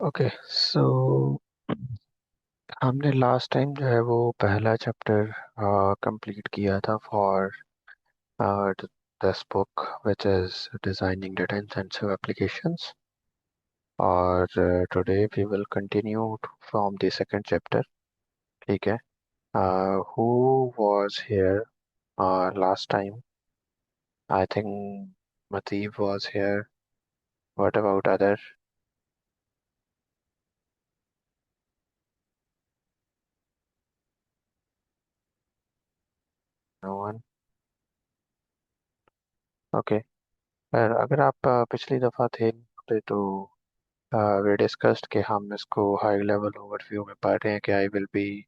Okay so हमने last time जो है वो पहला चैप्टर कंप्लीट किया था for this book which is designing data intensive applications. और today we will continue from the second chapter. ठीक है। Who was here last time? I think Matheeb was here. What about other? No one? Okay. पर अगर आप पिछली दफ़ा थे तो we discussed कि हम इसको हाई लेवल ओवरव्यू में पढ़ रहे हैं कि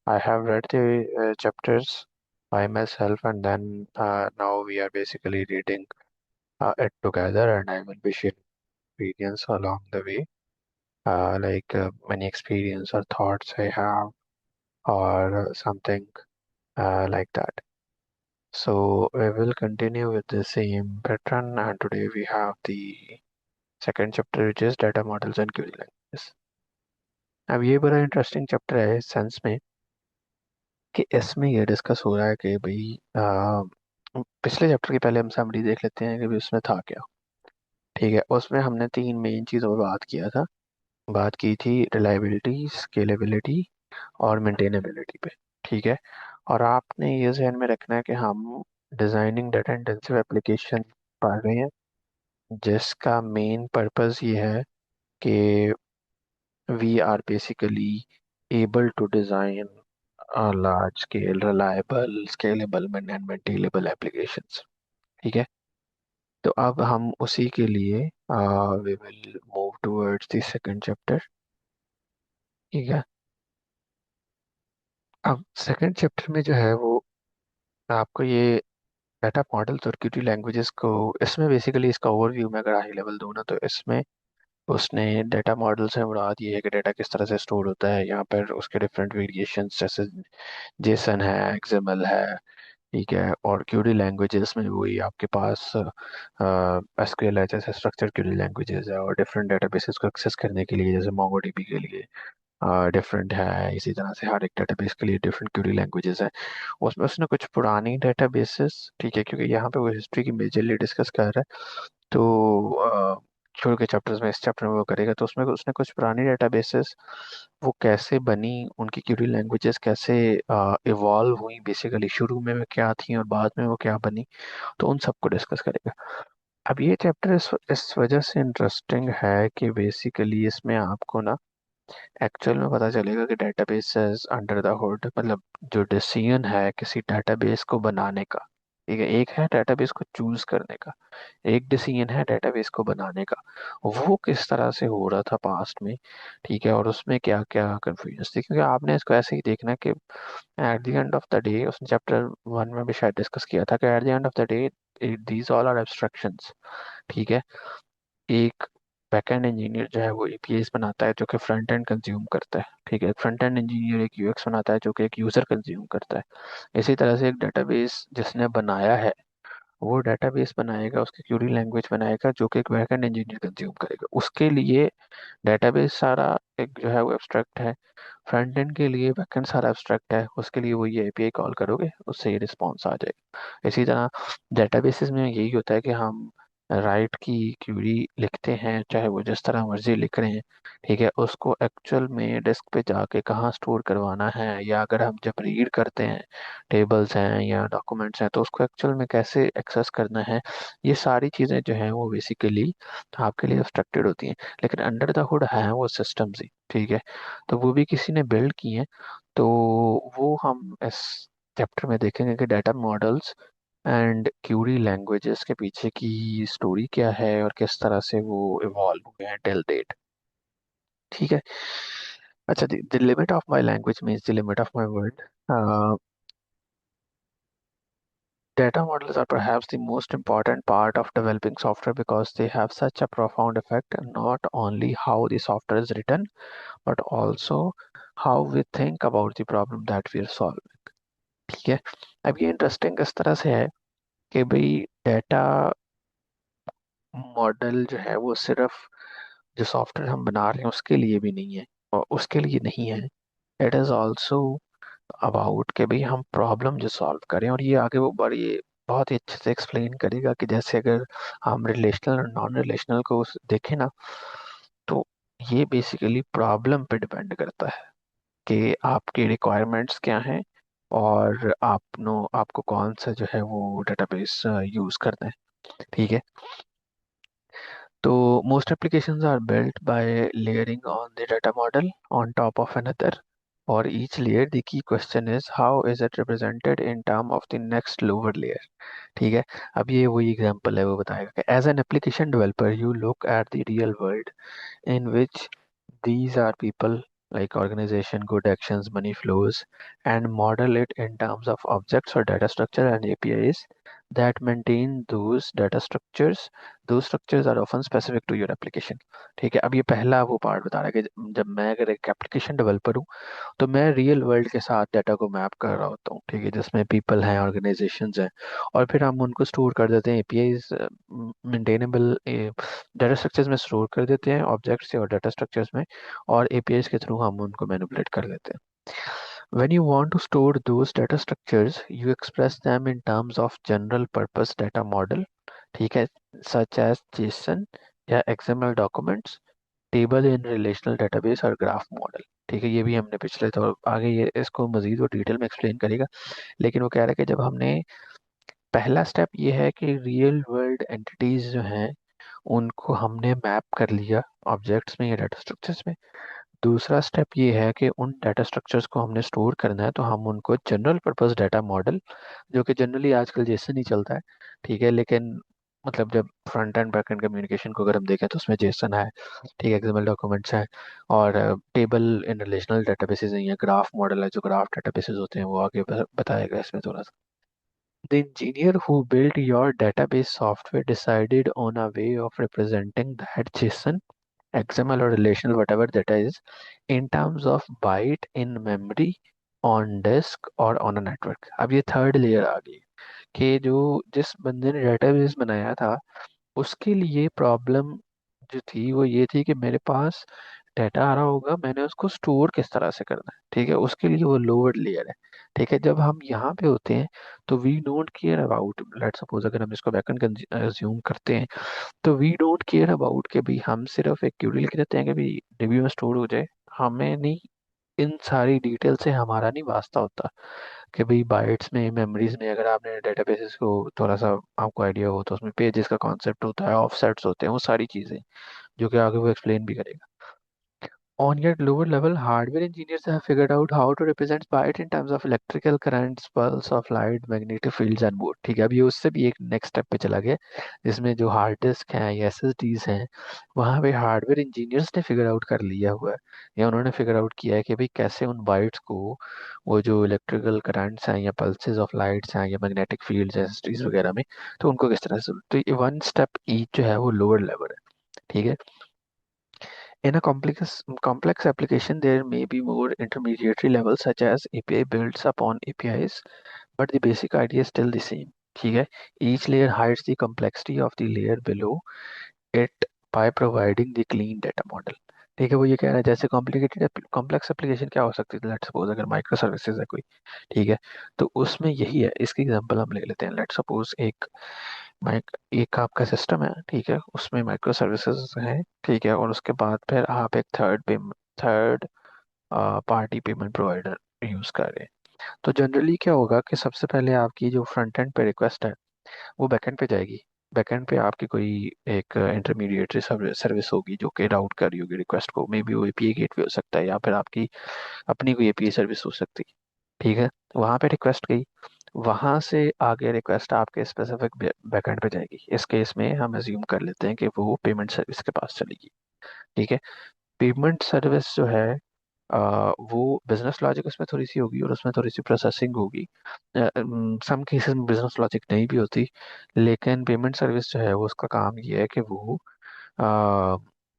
I have read the chapters by myself, and then now we are basically reading it together, and I will be sharing experience along the way, like many experience or thoughts I have, or something like that. So we will continue with the same pattern, and today we have the second chapter, which is data models and query languages. अब ये बड़ा interesting chapter है इस sense में कि इसमें ये discuss हो रहा है कि भाई पिछले चैप्टर की पहले हम समरी देख लेते हैं कि भाई उसमें था क्या। ठीक है, उसमें हमने तीन मेन चीज़ों पर बात किया था। बात की थी रिलायबिलिटी, स्केलेबिलिटी और मेंटेनेबिलिटी पे। ठीक है। और आपने ये ध्यान में रखना है कि हम डिजाइनिंग डाटा इंटेंसिव एप्लीकेशन पढ़ रहे हैं, जिसका मेन पर्पस ये है कि we are basically able to design a large scale, reliable, scalable and maintainable applications। ठीक है। तो अब हम उसी के लिए we will move towards the second chapter। ठीक है। अब सेकंड चैप्टर में जो है वो आपको ये डाटा मॉडल्स और क्यूरी लैंग्वेजेस को, इसमें बेसिकली इसका ओवरव्यू में अगर हाई लेवल दूँ ना तो इसमें उसने डेटा मॉडल से मुराद ये है कि डेटा किस तरह से स्टोर होता है। यहाँ पर उसके डिफरेंट वेरिएशंस जैसे जेसन है, एक्सएमएल है। ठीक है। और क्यूरी लैंग्वेजेस में वही आपके पास एसक्यूएल है, जैसे स्ट्रक्चर क्यूरी लैंग्वेजेस है, और डिफरेंट डेटाबेसेस को एक्सेस करने के लिए जैसे मोंगोडीबी के लिए डिफरेंट है। इसी तरह से हर एक डेटाबेस के लिए डिफरेंट क्यूरी लैंग्वेजेस है। उसमें उसने कुछ पुरानी डेटाबेसेस, ठीक है, क्योंकि यहाँ पे वो हिस्ट्री की मेजरली डिस्कस कर रहा है, तो छोड़ के चैप्टर्स में इस चैप्टर में वो करेगा। तो उसमें उसने कुछ पुरानी डेटाबेसेस वो कैसे बनी, उनकी क्यूरी लैंग्वेजेस कैसे इवॉल्व हुई, बेसिकली शुरू में वो क्या थी और बाद में वो क्या बनी, तो उन सबको डिस्कस करेगा। अब ये चैप्टर इस वजह से इंटरेस्टिंग है कि बेसिकली इसमें आपको ना एक्चुअल में पता चलेगा कि डेटाबेसेस अंडर द हुड, मतलब जो डिसीजन है किसी डेटाबेस को बनाने का, ठीक है, एक है डेटाबेस को चूज करने का, एक डिसीजन है डेटाबेस को बनाने का, वो किस तरह से हो रहा था पास्ट में। ठीक है। और उसमें क्या क्या कंफ्यूजन थी, क्योंकि आपने इसको ऐसे ही देखना है कि at the end of the day, उसने चैप्टर वन में भी शायद डिस्कस किया था कि at the end of the day these all are abstractions. ठीक है। एक बैकएंड इंजीनियर जो है वो एपीआईज बनाता है जो कि फ्रंट एंड कंज्यूम करता है। ठीक है। फ्रंट एंड इंजीनियर एक यूएक्स बनाता है जो कि एक यूजर कंज्यूम करता है। इसी तरह से एक डेटाबेस जिसने बनाया है वो डेटाबेस बनाएगा, उसकी क्यूरी लैंग्वेज बनाएगा जो कि एक बैकएंड इंजीनियर कंज्यूम करेगा। उसके लिए डेटाबेस सारा एक जो है वो एब्स्ट्रैक्ट है, फ्रंट एंड के लिए बैकएंड सारा एब्स्ट्रैक्ट है, उसके लिए वो ये एपीआई कॉल करोगे उससे ये रिस्पॉन्स आ जाएगा। इसी तरह डेटाबेसेस में यही होता है कि हम राइट की क्यूरी लिखते हैं, चाहे वो जिस तरह मर्जी लिख रहे हैं। ठीक है। उसको एक्चुअल में डिस्क पे जाके कहाँ स्टोर करवाना है, या अगर हम जब रीड करते हैं टेबल्स हैं या डॉक्यूमेंट्स हैं तो उसको एक्चुअल में कैसे एक्सेस करना है, ये सारी चीज़ें जो हैं वो बेसिकली आपके लिए इंस्ट्रक्टेड होती हैं। लेकिन अंडर द हुड है वो सिस्टम्स ही। ठीक है। तो वो भी किसी ने बिल्ड की हैं। तो वो हम इस चैप्टर में देखेंगे कि data models and query languages के पीछे की स्टोरी क्या है और किस तरह से वो इवॉल्व हुए हैं टिल डेट। ठीक है। अच्छा, the limit of my language means the limit of my word. Data models are perhaps the most important part of developing software because they have such a profound effect on not only how the software is written but also how we think about the problem that we are solving। ठीक है। अब ये interesting इस तरह से है कि भाई डेटा मॉडल जो है वो सिर्फ जो सॉफ्टवेयर हम बना रहे हैं उसके लिए भी नहीं है, और उसके लिए नहीं है। इट इज़ ऑल्सो अबाउट कि भाई हम प्रॉब्लम जो सॉल्व करें, और ये आगे वो बड़ी बहुत ही अच्छे से एक्सप्लेन करेगा कि जैसे अगर हम रिलेशनल और नॉन रिलेशनल को देखें ना, तो ये बेसिकली प्रॉब्लम पे डिपेंड करता है कि आपकी रिक्वायरमेंट्स क्या हैं, और आपको कौन सा जो है वो डेटाबेस यूज़ करना है। ठीक है। तो most applications are built by layering on the data model on top of another. For each layer, the key question is how is it represented in term of the next lower layer. ठीक है। अब ये वही example है, वो बताएगा कि as an application developer you look at the real world in which these are people, like organization, good actions, money flows, and model it in terms of objects or data structure and APIs that maintain those data structures. Those structures are often specific to your application. ठीक है। अब ये पहला वो part बता रहा है कि जब मैं अगर एक एप्लीकेशन डेवलपर हूँ, तो मैं रियल वर्ल्ड के साथ डाटा को मैप कर रहा होता हूँ। ठीक है, जिसमें पीपल हैं, ऑर्गेनाइजेशंस हैं, और फिर हम उनको स्टोर कर देते हैं एपीआईज, मेंटेनेबल डाटा स्ट्रक्चर्स में स्टोर कर देते हैं, ऑब्जेक्ट्स और डाटा स्ट्रक्चर्स में, और एपीआईज के थ्रू हम उनको मैनिपुलेट कर देते हैं। When you want to store those data structures, you express them in terms of general purpose data model, ठीक है, such as JSON या XML documents, टेबल इन रिलेशनल डेटाबेस और ग्राफ मॉडल। ठीक है, ये भी हमने पिछले, तो आगे ये इसको मजीद वो डिटेल में एक्सप्लेन करेगा। लेकिन वो कह रहा है कि जब हमने, पहला स्टेप ये है कि रियल वर्ल्ड एंटिटीज जो हैं उनको हमने मैप कर लिया ऑब्जेक्ट्स में या डाटा स्ट्रक्चर्स में। दूसरा स्टेप ये है कि उन डाटा स्ट्रक्चर्स को हमने स्टोर करना है, तो हम उनको जनरल पर्पस डाटा मॉडल, जो कि जनरली आजकल जेसन ही चलता है, ठीक है, लेकिन मतलब जब front end back and communication को अगर हम देखें तो उसमें जेसन है, ठीक है, एक्सएमएल डॉक्यूमेंट्स हैं, और टेबल इन रिलेशनल डेटाबेसेस हैं, या ग्राफ मॉडल है, जो ग्राफ डेटाबेसेस होते हैं वो आगे बताएगा इसमें थोड़ा सा। The engineer who built your database software decided on a way of representing that JSON, XML or relational, whatever that is, in terms of byte in memory, on disk or on a network. अब ये third layer आ गई कि जो जिस बंदे ने database बनाया था उसके लिए प्रॉब्लम जो थी वो ये थी कि मेरे पास डाटा आ रहा होगा, मैंने उसको स्टोर किस तरह से करना है। ठीक है, उसके लिए वो लोअर लेयर है। ठीक है, जब हम यहाँ पे होते हैं तो we don't care about, let suppose अगर हम इसको बैकएंड अज्यूम करते हैं, तो वी डोंट केयर अबाउट कि भाई हम सिर्फ एक क्यूरी लिख देते हैं कि भाई डीबी में स्टोर हो जाए। हमें नहीं, इन सारी डिटेल से हमारा नहीं वास्ता होता कि भाई बाइट्स में, मेमोरीज में, अगर आपने डेटाबेसेस को थोड़ा सा आपको आइडिया हो तो उसमें पेजेस का कॉन्सेप्ट होता है, ऑफसेट्स होते हैं, वो सारी चीज़ें जो कि आगे वो एक्सप्लेन भी करेगा। On yet lower level, hardware engineers have figured out how to represent byte in terms of electrical currents, pulse of light, magnetic fields and more। ठीक है, अब ये उससे भी एक नेक्स्ट स्टेप पे चला गया, जिसमें जो हार्ड डिस्क हैं या एसएसडीज हैं, वहाँ पे हार्डवेयर इंजीनियर्स ने फिगर आउट कर लिया हुआ है, या उन्होंने फिगर आउट किया है कि भाई कैसे उन बाइट्स को, वो जो इलेक्ट्रिकल करंट्स हैं या पल्सेस ऑफ लाइट्स हैं या मैग्नेटिक फील्ड्स एसएसडीज वगैरह में, तो उनको किस तरह से, तो ये वन स्टेप ईच जो है वो लोअर लेवल है। ठीक है। In a complex application, there may be more intermediary levels such as API builds upon APIs, but the basic idea is still the same. ठीक है, each layer hides the complexity of the layer below it by providing the clean data model। ठीक है, वो ये कह रहा है जैसे कॉम्प्लिकेटेड कॉम्प्लेक्स एप्लीकेशन क्या हो सकती है, लेट सपोज अगर माइक्रो सर्विसेज है कोई, ठीक है, तो उसमें यही है। इसकी एग्जांपल हम ले लेते हैं, लेट सपोज एक आपका सिस्टम है, ठीक है, उसमें माइक्रो सर्विसेज है, ठीक है, और उसके बाद फिर आप एक third party payment provider use कर रहे हैं। तो जनरली क्या होगा कि सबसे पहले आपकी जो फ्रंट एंड पे रिक्वेस्ट है वो बैकएंड पे जाएगी। बैकएंड पे आपकी कोई एक इंटरमीडिएटरी सर्विस होगी जो कि राउट कर रही होगी रिक्वेस्ट को, मे बी वो एपीआई गेटवे हो सकता है, या फिर आपकी अपनी कोई एपीआई सर्विस हो सकती है। ठीक है, वहाँ पे रिक्वेस्ट गई, वहाँ से आगे रिक्वेस्ट आपके स्पेसिफिक बैकएंड पे जाएगी। इस केस में हम एज्यूम कर लेते हैं कि वो पेमेंट सर्विस के पास चलेगी। ठीक है, पेमेंट सर्विस जो है वो बिजनेस लॉजिक उसमें थोड़ी सी होगी और उसमें थोड़ी सी प्रोसेसिंग होगी। सम केसेस में बिजनेस लॉजिक नहीं भी होती, लेकिन पेमेंट सर्विस जो है वो उसका काम ये है कि वो आ,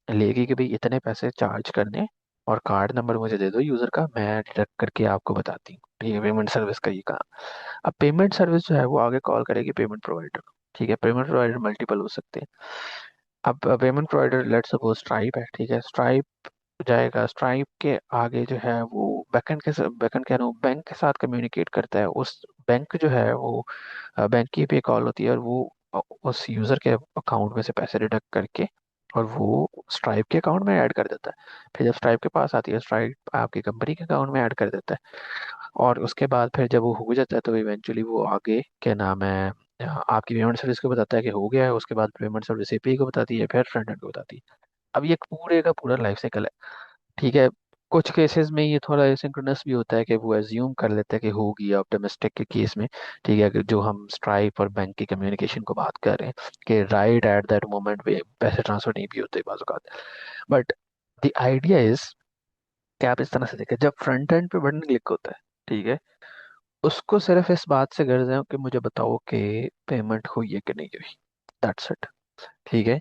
लेगी कि भाई इतने पैसे चार्ज करने, और कार्ड नंबर मुझे दे दो यूजर का, मैं डिडक्ट करके आपको बताती हूँ। ठीक है, पेमेंट सर्विस का ये काम। अब पेमेंट सर्विस जो है वो आगे कॉल करेगी पेमेंट प्रोवाइडर को। ठीक है, पेमेंट प्रोवाइडर मल्टीपल हो सकते हैं। अब payment provider let's suppose stripe है, ठीक है। स्ट्राइप जाएगा, स्ट्राइप के आगे जो है वो बैकएंड कह रहा हूँ, बैंक के साथ कम्युनिकेट करता है। उस बैंक जो है वो बैंक की पे कॉल होती है, और वो उस यूजर के अकाउंट में से पैसे डिडक्ट करके और वो स्ट्राइप के अकाउंट में ऐड कर देता है। फिर जब स्ट्राइप के पास आती है, स्ट्राइप आपकी कंपनी के अकाउंट में ऐड कर देता है। और उसके बाद फिर जब वो हो जाता है तो इवेंचुअली वो आगे क्या नाम है, आपकी पेमेंट सर्विस को बताता है कि हो गया है। उसके बाद पेमेंट सर्विस एपीआई को बताती है, फिर फ्रंट एंड को बताती है। अब ये पूरे का पूरा लाइफ साइकिल है, ठीक है। कुछ केसेस में ये थोड़ा एसिंक्रोनस भी होता है कि वो एज्यूम कर लेते हैं कि होगी, अब डोमेस्टिक के केस में, ठीक है, कि जो हम स्ट्राइप और बैंक की कम्युनिकेशन को बात कर रहे हैं कि राइट एट दैट मोमेंट पे पैसे ट्रांसफर नहीं भी होते बाज़ औक़ात। बट द आइडिया इज कि आप इस तरह से देखें, जब फ्रंट एंड पे बटन क्लिक होता है, ठीक है, उसको सिर्फ इस बात से गर्ज है कि मुझे बताओ कि पेमेंट हुई है कि नहीं हुई, दैट्स इट, ठीक है।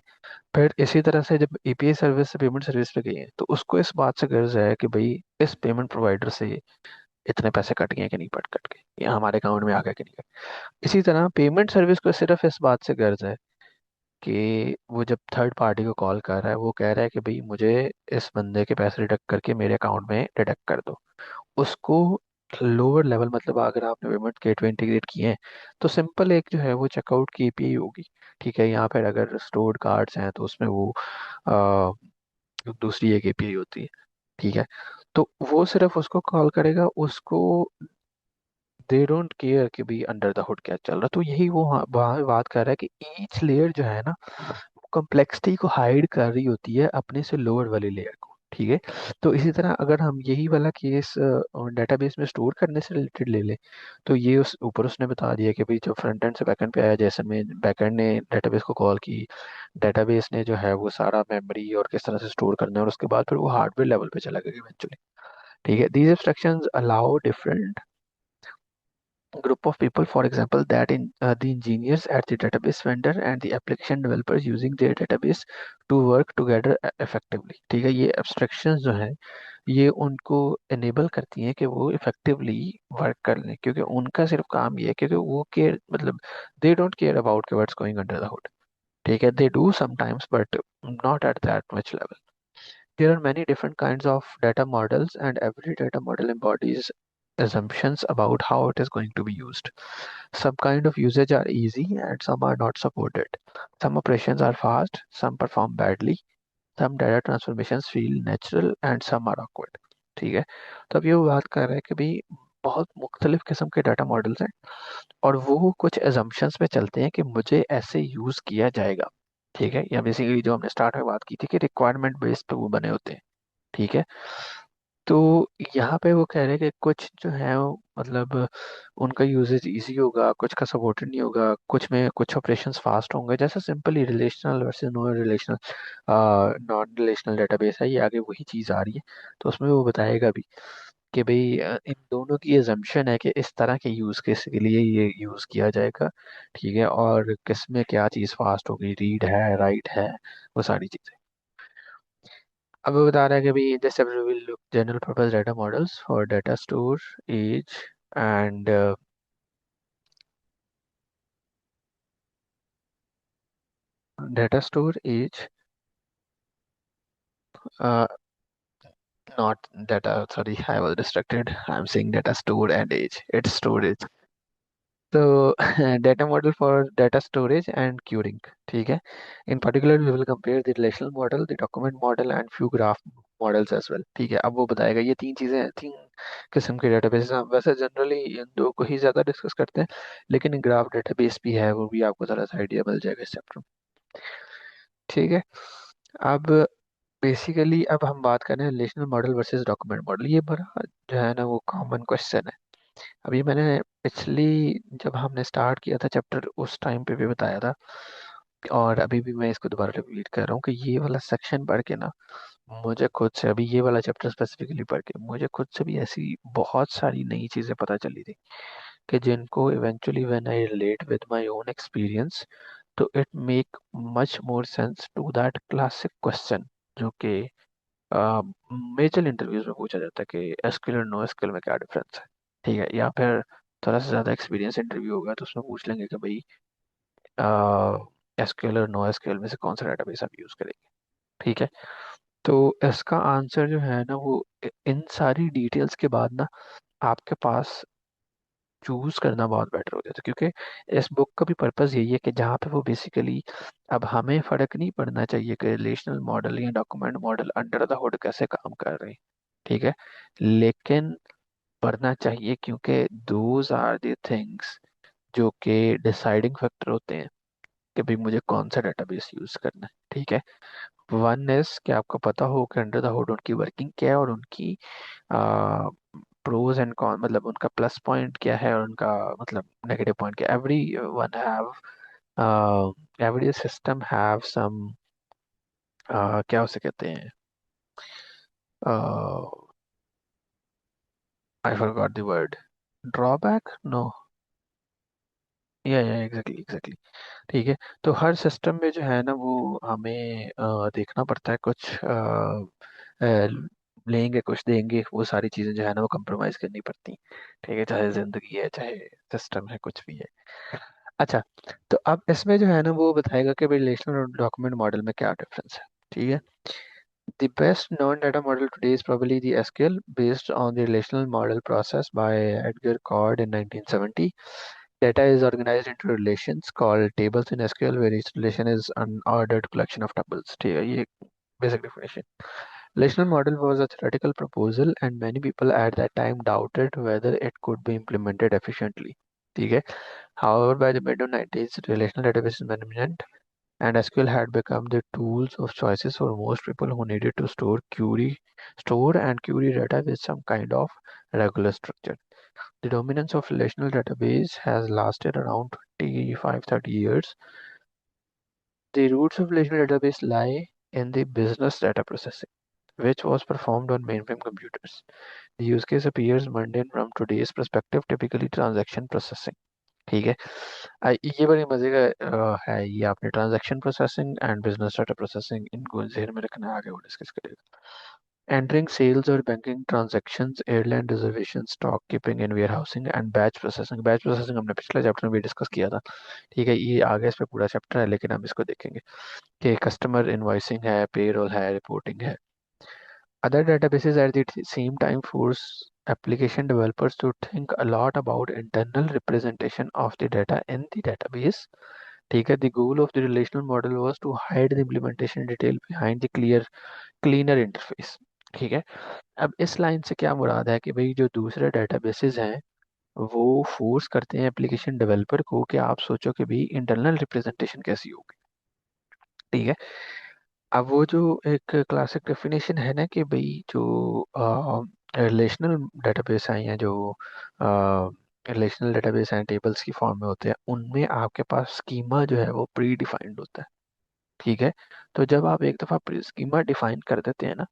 फिर इसी तरह से जब एपीआई सर्विस से पेमेंट सर्विस पे गई है तो उसको इस बात से गर्ज है कि भाई इस पेमेंट प्रोवाइडर से इतने पैसे कट गए कि नहीं कट गए, या हमारे अकाउंट में आ गए कि नहीं गए। इसी तरह पेमेंट सर्विस को सिर्फ इस बात से गर्ज है कि वो जब थर्ड पार्टी को कॉल कर रहा है, वो कह रहा है कि भाई मुझे इस बंदे के पैसे डिडक्ट करके मेरे अकाउंट में डिडक्ट कर दो। उसको लोअर लेवल, मतलब अगर आपने पेमेंट गेटवे इंटीग्रेट किए हैं तो सिंपल एक जो है वो चेकआउट की एपीआई होगी, ठीक है। यहाँ पर अगर स्टोर्ड कार्ड्स हैं तो उसमें वो आ, दूसरी एक एपीआई होती है, ठीक है। तो वो सिर्फ उसको कॉल करेगा, उसको दे डोंट केयर कि भाई अंडर द हुड क्या चल रहा। तो यही वो वहाँ बात कर रहा है कि ईच लेयर जो है ना, कॉम्प्लेक्सिटी को हाइड कर रही होती है अपने से लोअर वाली लेयर को, ठीक है। तो इसी तरह अगर हम यही वाला केस डेटाबेस में स्टोर करने से रिलेटेड ले लें, तो ये उस ऊपर उसने बता दिया कि भाई जब फ्रंट एंड से बैकएंड पे आया, जैसे में बैकएंड ने डेटाबेस को कॉल की, डेटाबेस ने जो है वो सारा मेमोरी और किस तरह से स्टोर करना है, और उसके बाद फिर वो हार्डवेयर लेवल पे चला गया इवेंचुअली, ठीक है। These instructions allow different group of people, for example, that in the engineers at the database vendor and the application developers using their database to work together effectively, ठीक है। ये abstractions जो है ये उनको enable करती हैं कि वो effectively work कर लें, क्योंकि उनका सिर्फ काम ये है, क्योंकि वो care मतलब they don't care about what's going under the hood, ठीक है। they do sometimes but not at that much level. There are many different kinds of data models, and every data model embodies assumptions about how it is going to be used. Some kind of usage are easy and some are not supported. Some operations are fast, some perform badly, some data transformations feel natural and some are awkward, ठीक है। तो अब ये वो बात कर रहे हैं कि भाई बहुत मुख्तलिफ किस्म के डाटा मॉडल्स हैं, और वो कुछ एजम्पशंस पे चलते हैं कि मुझे ऐसे यूज किया जाएगा, ठीक है। या बेसिकली जो हमने स्टार्ट में बात की थी कि रिक्वायरमेंट बेस पे वो बने होते हैं, ठीक है। तो यहाँ पे वो कह रहे हैं कि कुछ जो है वो मतलब उनका यूजेज इजी होगा, कुछ का सपोर्टेड नहीं होगा, कुछ में कुछ ऑपरेशंस फास्ट होंगे, जैसे simply relational versus non relational, non relational database है, ये आगे वही चीज़ आ रही है। तो उसमें वो बताएगा भी कि भाई इन दोनों की एजम्पशन है कि इस तरह के यूज़ केस के लिए ये यूज़ किया जाएगा, ठीक है। और किस में क्या चीज़ फास्ट होगी, रीड है राइट है, वो सारी चीज़ें। अब वो बता रहा है कि भाई जैसे we will look general purpose data models for data store age and data store age, uh, not data, sorry, I was distracted. I'm saying data store and age, it's storage. So data model for data storage and queuing, ठीक है। In particular we will compare the relational model, the document model and few graph models as well, ठीक है। अब वो बताएगा ये तीन चीजें, तीन किस्म के डेटाबेस हम वैसे जनरली इन दो को ही ज्यादा डिस्कस करते हैं, लेकिन ग्राफ डेटाबेस भी है, वो भी आपको थोड़ा सा आइडिया मिल जाएगा इस चैप्टर में, ठीक है। अब बेसिकली अब हम बात कर रहे हैं relational model versus document model. ये बड़ा जो है ना वो कॉमन क्वेश्चन है। अभी मैंने पिछली जब हमने स्टार्ट किया था चैप्टर उस टाइम पे भी बताया था, और अभी भी मैं इसको दोबारा रिपीट कर रहा हूँ कि ये वाला सेक्शन पढ़ के ना मुझे खुद से, अभी ये वाला चैप्टर स्पेसिफिकली पढ़ के मुझे खुद से भी ऐसी बहुत सारी नई चीज़ें पता चली थी कि जिनको eventually when I relate with my own experience, तो it make much more sense to that classic question जो कि मेजर इंटरव्यूज में पूछा जाता है कि एसक्यूएल और नो एसक्यूएल में क्या डिफरेंस है, ठीक है। या फिर थोड़ा सा ज़्यादा एक्सपीरियंस इंटरव्यू होगा तो उसमें पूछ लेंगे कि भाई एसक्यूएल और नो एसक्यूएल में से कौन सा डेटाबेस आप यूज़ करेंगे। ठीक है, तो इसका आंसर जो है ना वो इन सारी डिटेल्स के बाद ना आपके पास चूज करना बहुत बेटर हो जाता है, क्योंकि इस बुक का भी पर्पस यही है कि जहाँ पे वो बेसिकली, अब हमें फर्क नहीं पड़ना चाहिए कि रिलेशनल मॉडल या document model under the hood कैसे काम कर रहे हैं। ठीक है, लेकिन पढ़ना चाहिए, क्योंकि दोज आर द थिंग्स जो कि डिसाइडिंग फैक्टर होते हैं कि भाई मुझे कौन सा डेटाबेस यूज करना है। ठीक है, वन इज कि आपको पता हो कि अंडर द हुड उनकी वर्किंग क्या है और उनकी प्रोज एंड कॉन, मतलब उनका प्लस पॉइंट क्या है और उनका मतलब नेगेटिव पॉइंट क्या। Every one have, every system have some, क्या उसे कहते हैं, I forgot the word, drawback, no, या एग्जैक्टली एग्जैक्टली। ठीक है, तो हर सिस्टम में जो है ना वो हमें देखना पड़ता है, कुछ लेंगे कुछ देंगे, वो सारी चीज़ें जो है ना वो कंप्रोमाइज़ करनी पड़ती। ठीक है, चाहे ज़िंदगी है चाहे सिस्टम है कुछ भी है। अच्छा, तो अब इसमें जो है ना वो बताएगा कि भाई रिलेशनल और डॉक्यूमेंट मॉडल में क्या डिफरेंस है। ठीक है, the best known data model today is probably the SQL, based on the relational model process by Edgar Cord in 1970. Data is organized into relations called tables in SQL, where each relation is an ordered collection of tuples. ठीक है, ये basic definition. Relational model was a theoretical proposal, and many people at that time doubted whether it could be implemented efficiently. ठीक है, however, by the mid 90s, relational database management and SQL had become the tools of choices for most people who needed to store and query data with some kind of regular structure. The dominance of relational database has lasted around 25-30 years. The roots of relational database lie in the business data processing, which was performed on mainframe computers. The use case appears mundane from today's perspective, typically transaction processing. ठीक है, ये बड़ी मजे का है, ये आपने transaction processing and business data processing इनको ज़हन में रखना है, आगे वो डिस्कस करेगा। एंटरिंग सेल्स और banking transactions, airline reservation, stock keeping and warehousing and batch processing. Batch processing हमने पिछले चैप्टर में भी डिस्कस किया था। ठीक है, ये आगे इस पे पूरा चैप्टर है, लेकिन हम इसको देखेंगे कि कस्टमर इनवॉइसिंग है, पेरोल है, रिपोर्टिंग है। Other databases at the same time force application developers to think a lot about internal representation of the data in the database. ठीक है, the goal of the relational model was to hide the implementation detail behind the cleaner interface. ठीक है, अब इस line से क्या मुराद है कि भाई जो दूसरे डेटाबेसेस हैं वो फोर्स करते हैं एप्लीकेशन डेवलपर को कि आप सोचो कि भाई इंटरनल रिप्रेजेंटेशन कैसी होगी। ठीक है, अब वो जो एक क्लासिक डेफिनेशन है ना कि भाई जो रिलेशनल डेटाबेस हैं या जो रिलेशनल डेटाबेस हैं टेबल्स की फॉर्म में होते हैं, उनमें आपके पास स्कीमा जो है वो प्री डिफाइंड होता है। ठीक है, तो जब आप एक दफ़ा स्कीमा डिफाइन कर देते हैं ना,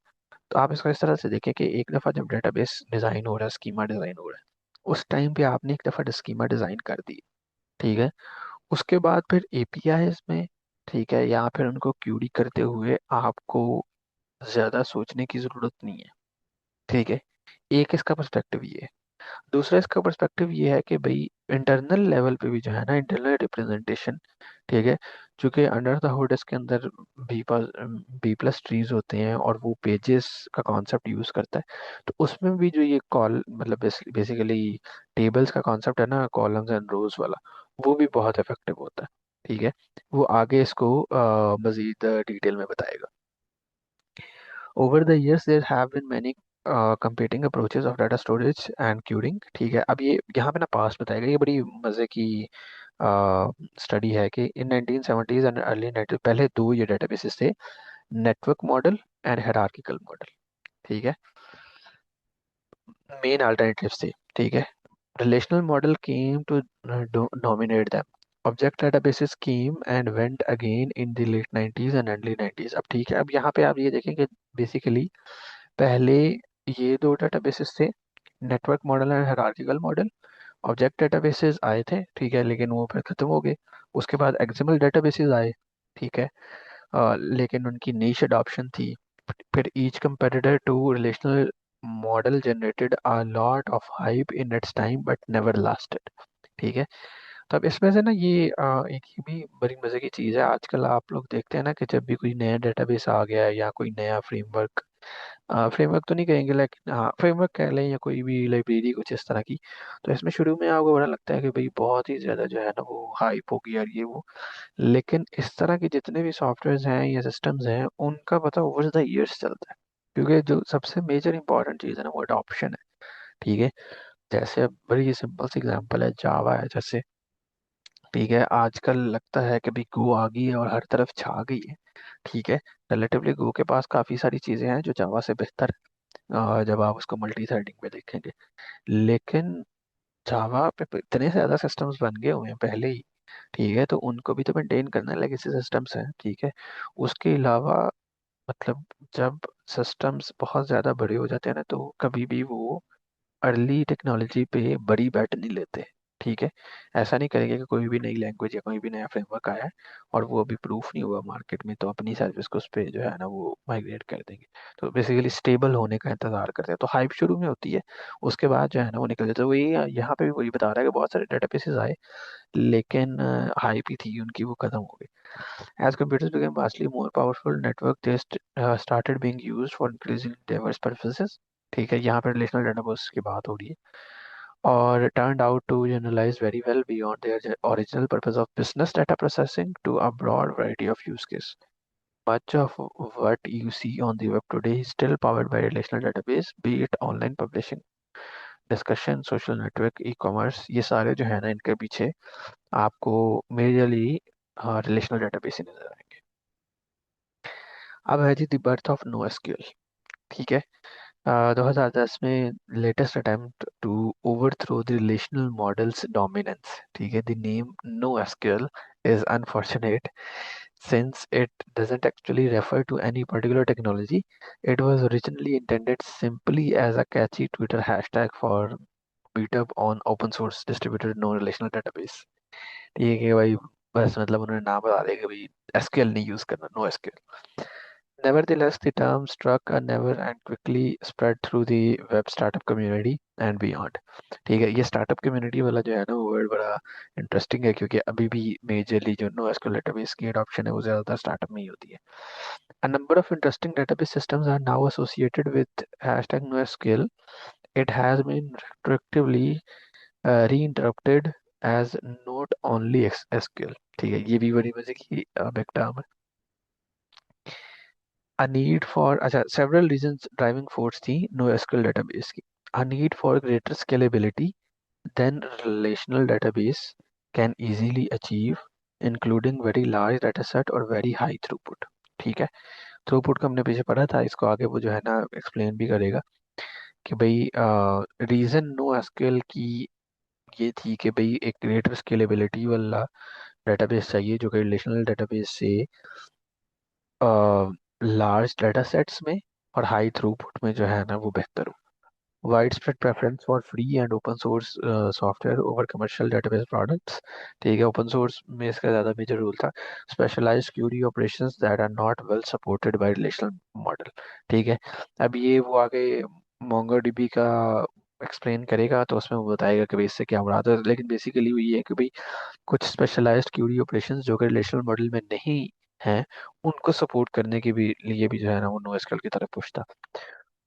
तो आप इसको इस तरह से देखें कि एक दफ़ा जब डेटाबेस डिज़ाइन हो रहा है, स्कीमा डिज़ाइन हो रहा है, उस टाइम पे आपने एक दफ़ा स्कीमा डिज़ाइन कर दी। ठीक है, उसके बाद फिर एपीआईज में, ठीक है, या फिर उनको क्यूरी करते हुए आपको ज्यादा सोचने की जरूरत नहीं है। ठीक है, एक इसका पर्सपेक्टिव ये है। दूसरा इसका पर्सपेक्टिव ये है कि भाई इंटरनल लेवल पे भी जो है ना इंटरनल रिप्रेजेंटेशन, ठीक है, चूंकि अंडर द हुड इसके अंदर बी बी प्लस ट्रीज होते हैं और वो पेजेस का कॉन्सेप्ट यूज करता है, तो उसमें भी जो ये कॉल मतलब बेसिकली टेबल्स का कॉन्सेप्ट है ना, कॉलम्स एंड रोज वाला, वो भी बहुत इफेक्टिव होता है। ठीक है, वो आगे इसको मजीद डिटेल में बताएगा। Over the years, there have been many competing approaches of data storage and queuing. ठीक है, अब ये यहाँ पे ना पास्ट बताएगा, ये बड़ी मजे की स्टडी है कि इन 1970s एंड अर्ली 90 पहले दो ये डेटाबेसेस थे, network model and hierarchical model. ठीक है, मेन अल्टरनेटिव्स थे। ठीक है, relational model came to dominate them. Object databases came and went again in the late 90s and early 90s। अब ठीक है, अब यहाँ पे आप ये देखें कि बेसिकली पहले ये दो डेटाबेसेस थे, network model and hierarchical model. Object databases आए थे, ठीक है, लेकिन वो फिर खत्म हो गए। उसके बाद एक्सएमएल डेटाबेसेस आए। ठीक है, लेकिन उनकी नीश अडॉप्शन थी। फिर each competitor to relational model generated a lot of hype in its time but never lasted. ठीक है, तो अब इसमें से ना ये एक ये भी बड़ी मजे की चीज़ है। आजकल आप लोग देखते हैं ना कि जब भी कोई नया डेटाबेस आ गया है या कोई नया फ्रेमवर्क, फ्रेमवर्क तो नहीं कहेंगे लेकिन हाँ फ्रेमवर्क कह लें, या कोई भी लाइब्रेरी कुछ इस तरह की, तो इसमें शुरू में आपको बड़ा लगता है कि भाई बहुत ही ज़्यादा जो है ना वो हाइप होगी यार ये वो। लेकिन इस तरह के जितने भी सॉफ्टवेयर हैं या सिस्टम्स हैं उनका पता ओवर द ईयर्स चलता है। क्योंकि जो सबसे मेजर इंपॉर्टेंट चीज़ है ना वो अडॉप्शन है। ठीक है। जैसे अब बड़ी सिंपल सी एग्जांपल है, जावा है जैसे। ठीक है, आजकल लगता है कि भाई गो आ गई है और हर तरफ छा गई है। ठीक है। रिलेटिवली गो के पास काफ़ी सारी चीज़ें हैं जो जावा से बेहतर है, जब आप उसको मल्टी थ्रेडिंग में देखेंगे। लेकिन जावा पे इतने ज़्यादा सिस्टम्स बन गए हुए हैं पहले ही। ठीक है, तो उनको भी तो मेंटेन करना है, लेगेसी सिस्टम्स हैं। ठीक है। उसके अलावा मतलब जब सिस्टम्स बहुत ज़्यादा बड़े हो जाते हैं ना तो कभी भी वो अर्ली टेक्नोलॉजी पे बड़ी बैट नहीं लेते। ठीक है। ऐसा नहीं करेंगे कि कोई भी नई लैंग्वेज या कोई भी नया फ्रेमवर्क आया है और वो अभी प्रूफ नहीं हुआ मार्केट में तो अपनी सर्विस को उस पर जो है ना वो माइग्रेट कर देंगे। तो बेसिकली स्टेबल होने का इंतजार करते हैं, तो हाइप शुरू में होती है, उसके बाद जो है ना वो निकल जाता है। तो वही यहाँ पे भी वही बता रहा है कि बहुत सारे डेटाबेसेस आए, लेकिन हाइप ही थी उनकी, वो खत्म हो गई। As computers became vastly more powerful, network they started being used for increasing diverse purposes। ठीक है, यहाँ पे रिलेशनल डेटाबेस की बात हो रही है। और turned out to generalize very well beyond their original purpose of business data processing to a broad variety of use case. Much of what you see on the web today is still powered by relational database, be it online publishing, discussion, social network, e-commerce। ये सारे जो है ना इनके पीछे आपको majorly relational database ही नजर आएंगे। अब है जी the birth of no SQL. ठीक है। 2010 में latest attempt to overthrow the relational models dominance. ठीक है, the name no SQL is unfortunate since it doesn't actually refer to any particular technology. It was originally intended simply as a catchy Twitter hashtag for meetup on open source distributed no relational database। ठीक है भाई, बस मतलब उन्होंने नाम बता दिया कि भाई एसक्यूएल नहीं यूज करना, no SQL. Nevertheless, the term struck a nerve and quickly spread through the web startup community and beyond। ठीक है, ये स्टार्टअप कम्युनिटी वाला जो है ना वो वर्ड बड़ा इंटरेस्टिंग है, क्योंकि अभी भी मेजरली जो नो एसक्यूएल डेटाबेस की एडॉप्शन है वो ज़्यादातर स्टार्टअप में ही होती है। A number of interesting database systems are now associated with hashtag NoSQL. It has been retroactively reinterpreted as not only SQL। ठीक है, ये भी बड़ी मजे की एक टर्म है। A need for अच्छा several reasons driving force थी NoSQL database की। A need for greater scalability than relational database can easily achieve, including very large dataset और very high throughput। ठीक है, थ्रूपुट का हमने पीछे पढ़ा था, इसको आगे वो जो है ना एक्सप्लेन भी करेगा कि भाई रीजन नो एसक्यूएल की ये थी कि भाई एक ग्रेटर स्केलेबिलिटी वाला डेटाबेस चाहिए जो कि रिलेशनल डेटाबेस से लार्ज डेटा सेट्स में और हाई थ्रूपुट में जो है ना वो बेहतर हो। Widespread preference for free and open source software over commercial database products. ठीक है, ओपन सोर्स में इसका ज़्यादा मेजर रोल था। Specialised query operations that are not well supported by relational model. ठीक है, अब ये वो आगे मोंगोडीबी का एक्सप्लेन करेगा तो उसमें वो बताएगा कि भाई इससे क्या मुराद है, लेकिन बेसिकली वो ये है कि भाई कुछ स्पेशलाइज्ड क्यूरी ऑपरेशंस जो कि रिलेशनल मॉडल में नहीं हैं उनको सपोर्ट करने के भी लिए भी जो है ना वो NoSQL की तरफ पुश्ता।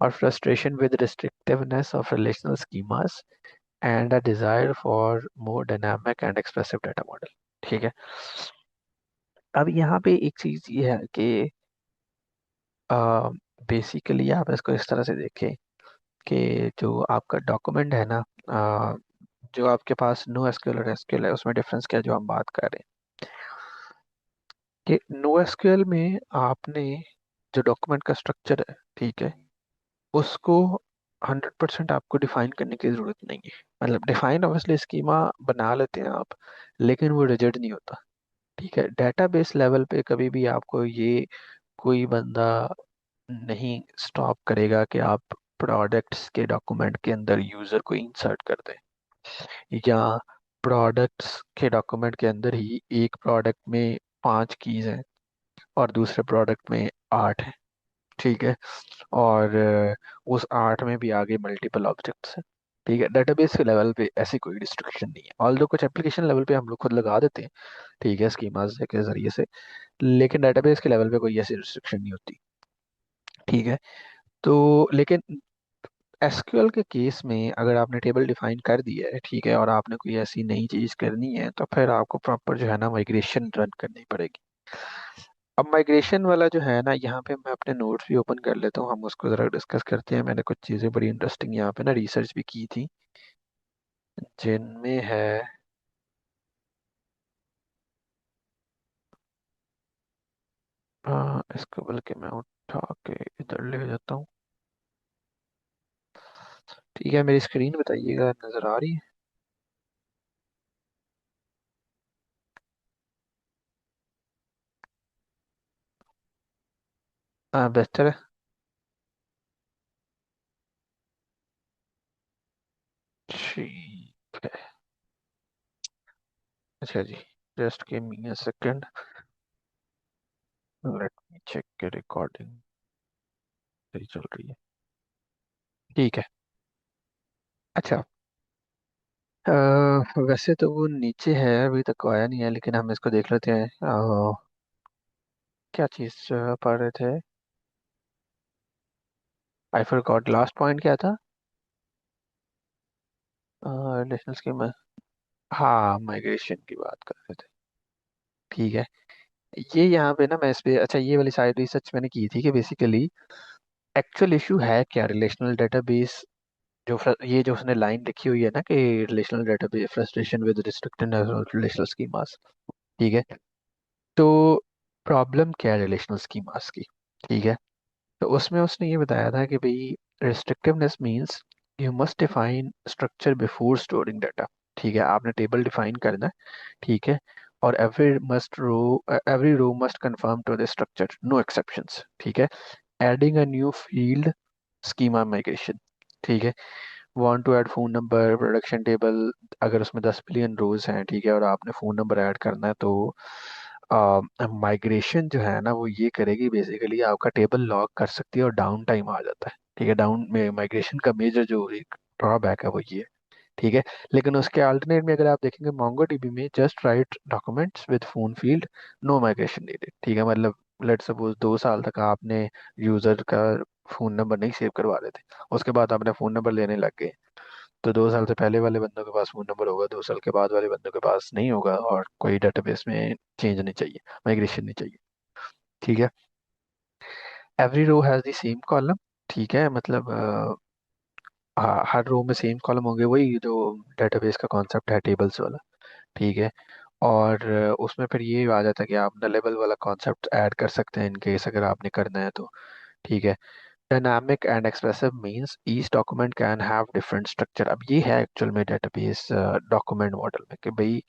और frustration with restrictiveness of relational schemas and a desire for more dynamic and expressive data model। ठीक है। अब यहाँ पे एक चीज ये है कि बेसिकली आप इसको इस तरह से देखें कि जो आपका डॉक्यूमेंट है ना, अ, जो आपके पास नो एसक्यूएल और एसक्यूएल है उसमें डिफरेंस क्या है जो हम बात कर रहे हैं कि नो एसक्यूएल में आपने जो डॉक्यूमेंट का स्ट्रक्चर है, ठीक है, उसको 100% आपको डिफाइन करने की जरूरत नहीं है। मतलब डिफाइन ऑब्वियसली स्कीमा बना लेते हैं आप, लेकिन वो रिजिड नहीं होता। ठीक है, डेटाबेस लेवल पे कभी भी आपको ये कोई बंदा नहीं स्टॉप करेगा कि आप प्रोडक्ट्स के डॉक्यूमेंट के अंदर यूजर को इंसर्ट कर दें, या प्रोडक्ट्स के डॉक्यूमेंट के अंदर ही एक प्रोडक्ट में 5 कीज हैं और दूसरे प्रोडक्ट में 8 हैं। ठीक है, और उस 8 में भी आगे मल्टीपल ऑब्जेक्ट्स हैं। ठीक है, डेटाबेस के लेवल पे ऐसी कोई रिस्ट्रिक्शन नहीं है, ऑल्दो कुछ एप्लीकेशन लेवल पे हम लोग खुद लगा देते हैं, ठीक है, स्कीमाज के जरिए से। लेकिन डेटाबेस के लेवल पे कोई ऐसी रिस्ट्रिक्शन नहीं होती। ठीक है। तो लेकिन एसक्यूएल के केस में अगर आपने टेबल डिफाइन कर दिया है, ठीक है, और आपने कोई ऐसी नई चीज करनी है, तो फिर आपको प्रॉपर जो है ना माइग्रेशन रन करनी पड़ेगी। अब माइग्रेशन वाला जो है ना, यहाँ पे मैं अपने नोट्स भी ओपन कर लेता हूँ, हम उसको जरा डिस्कस करते हैं। मैंने कुछ चीज़ें बड़ी इंटरेस्टिंग यहाँ पे ना रिसर्च भी की थी, जिनमें है इसको बल्कि मैं उठा के इधर ले जाता हूँ। ठीक है, मेरी स्क्रीन बताइएगा, नज़र आ रही है? बेहतर है। ठीक है। अच्छा जी, just give me a second, let me check के रिकॉर्डिंग सही चल रही है। ठीक है। अच्छा, वैसे तो वो नीचे है, अभी तक आया नहीं है, लेकिन हम इसको देख लेते हैं। क्या चीज़ पढ़ रहे थे? आई फॉरगॉट, लास्ट पॉइंट क्या था? Relational scheme. हाँ, माइग्रेशन की बात कर रहे थे। ठीक है। ये यहाँ पे ना मैं इस पे, अच्छा, ये वाली साइड रिसर्च मैंने की थी कि बेसिकली एक्चुअल इशू है क्या रिलेशनल डेटाबेस। ये जो उसने लाइन लिखी हुई है ना कि relational database frustration with restricted relational schemas. ठीक है। तो प्रॉब्लम क्या है रिलेशनल स्कीमास की? ठीक है। तो उसमें उसने ये बताया था कि भाई restrictiveness means you must define structure before storing data. ठीक है, आपने टेबल डिफाइन करना है। ठीक है। और every row must conform to the structure, no exceptions. ठीक है। Adding a new field, schema migration. ठीक है। Want to add phone number production table, अगर उसमें 10 बिलियन रोज हैं, ठीक है, और आपने फोन नंबर ऐड करना है, तो माइग्रेशन जो है ना वो ये करेगी, बेसिकली आपका टेबल लॉक कर सकती है और डाउन टाइम आ जाता है। ठीक है, डाउन में माइग्रेशन का मेजर जो एक ड्रॉबैक है वो ये है। ठीक है। लेकिन उसके अल्टरनेट में अगर आप देखेंगे मोंगोडीबी में just write documents with phone field, no migration needed. ठीक है, मतलब लेट सपोज 2 साल तक आपने यूजर का फोन नंबर नहीं सेव करवा रहे थे, उसके बाद आपने फोन नंबर लेने लग गए, तो 2 साल से पहले वाले बंदों के पास फोन नंबर होगा, 2 साल के बाद वाले बंदों के पास नहीं होगा, और कोई डेटाबेस में चेंज नहीं चाहिए, माइग्रेशन नहीं चाहिए। ठीक है। Every row has the same column. ठीक है, मतलब हर रो में सेम कॉलम होंगे, वही जो डेटाबेस का कॉन्सेप्ट है टेबल्स वाला। ठीक है। और उसमें फिर ये आ जाता है कि आप नलेबल वाला कॉन्सेप्ट ऐड कर सकते हैं इन केस अगर आपने करना है तो। ठीक है। Dynamic and expressive means each document can have different structure. अब ये है एक्चुअल में डेटाबेस डॉक्यूमेंट मॉडल में कि भाई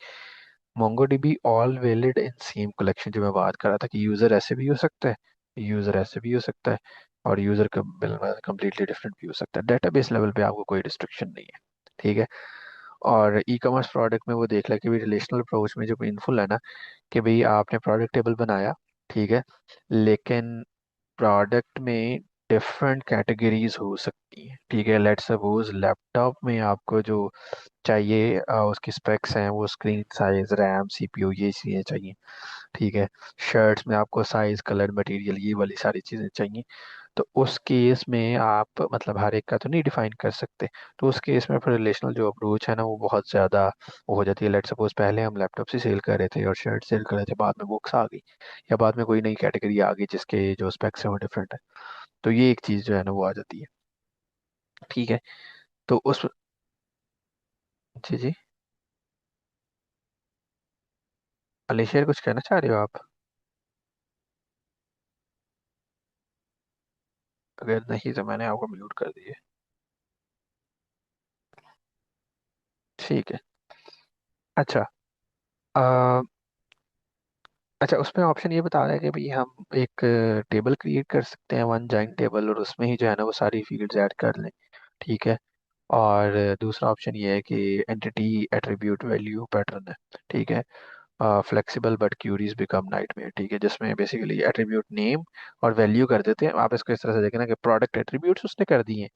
MongoDB all valid in same collection, जो मैं बात कर रहा था कि यूज़र ऐसे भी हो सकता है, यूज़र ऐसे भी हो सकता है, और यूज़र कम्प्लीटली डिफरेंट भी हो सकता है। डेटाबेस लेवल पे आपको कोई रिस्ट्रिक्शन नहीं है। ठीक है। और ई कॉमर्स प्रोडक्ट में वो देख लिया कि भाई रिलेशनल अप्रोच में जो मीनफुल है ना, कि भाई आपने प्रोडक्ट टेबल बनाया, ठीक है, लेकिन प्रोडक्ट में डिफरेंट कैटेगरीज हो सकती हैं। ठीक है, लेट्स सपोज लैपटॉप में आपको जो चाहिए उसकी स्पेक्स हैं वो स्क्रीन साइज, रैम, सीपीयू, ये चीज़ें चाहिए। ठीक है। शर्ट्स में आपको साइज, कलर, मटेरियल, ये वाली सारी चीज़ें चाहिए। तो उस केस में आप मतलब हर एक का तो नहीं डिफाइन कर सकते। तो उस केस में फिर रिलेशनल जो अप्रोच है ना वो बहुत ज़्यादा वो हो जाती है। लेट सपोज पहले हम लैपटॉप से सेल कर रहे थे और शर्ट सेल कर रहे थे, बाद में बुक्स आ गई, या बाद में कोई नई कैटेगरी आ गई जिसके जो स्पेक्स हैं वो डिफरेंट है, तो ये एक चीज़ जो है ना वो आ जाती है। ठीक है। तो उस, जी जी, अली शेर कुछ कहना चाह रहे हो आप? अगर नहीं तो मैंने आपको म्यूट कर दिए। ठीक है। अच्छा, अ, अच्छा, उसमें ऑप्शन ये बता रहा है कि भाई हम एक टेबल क्रिएट कर सकते हैं, वन जॉइंट टेबल, और उसमें ही जो है ना वो सारी फील्ड्स ऐड कर लें। ठीक है। और दूसरा ऑप्शन ये है कि एंटिटी एट्रीब्यूट वैल्यू पैटर्न है। ठीक है। Flexible but queries become nightmare. ठीक है, जिसमें बेसिकली एट्रीब्यूट नेम और वैल्यू कर देते हैं। आप इसको इस तरह से देखें ना कि प्रोडक्ट एट्रीब्यूट्स उसने कर दिए,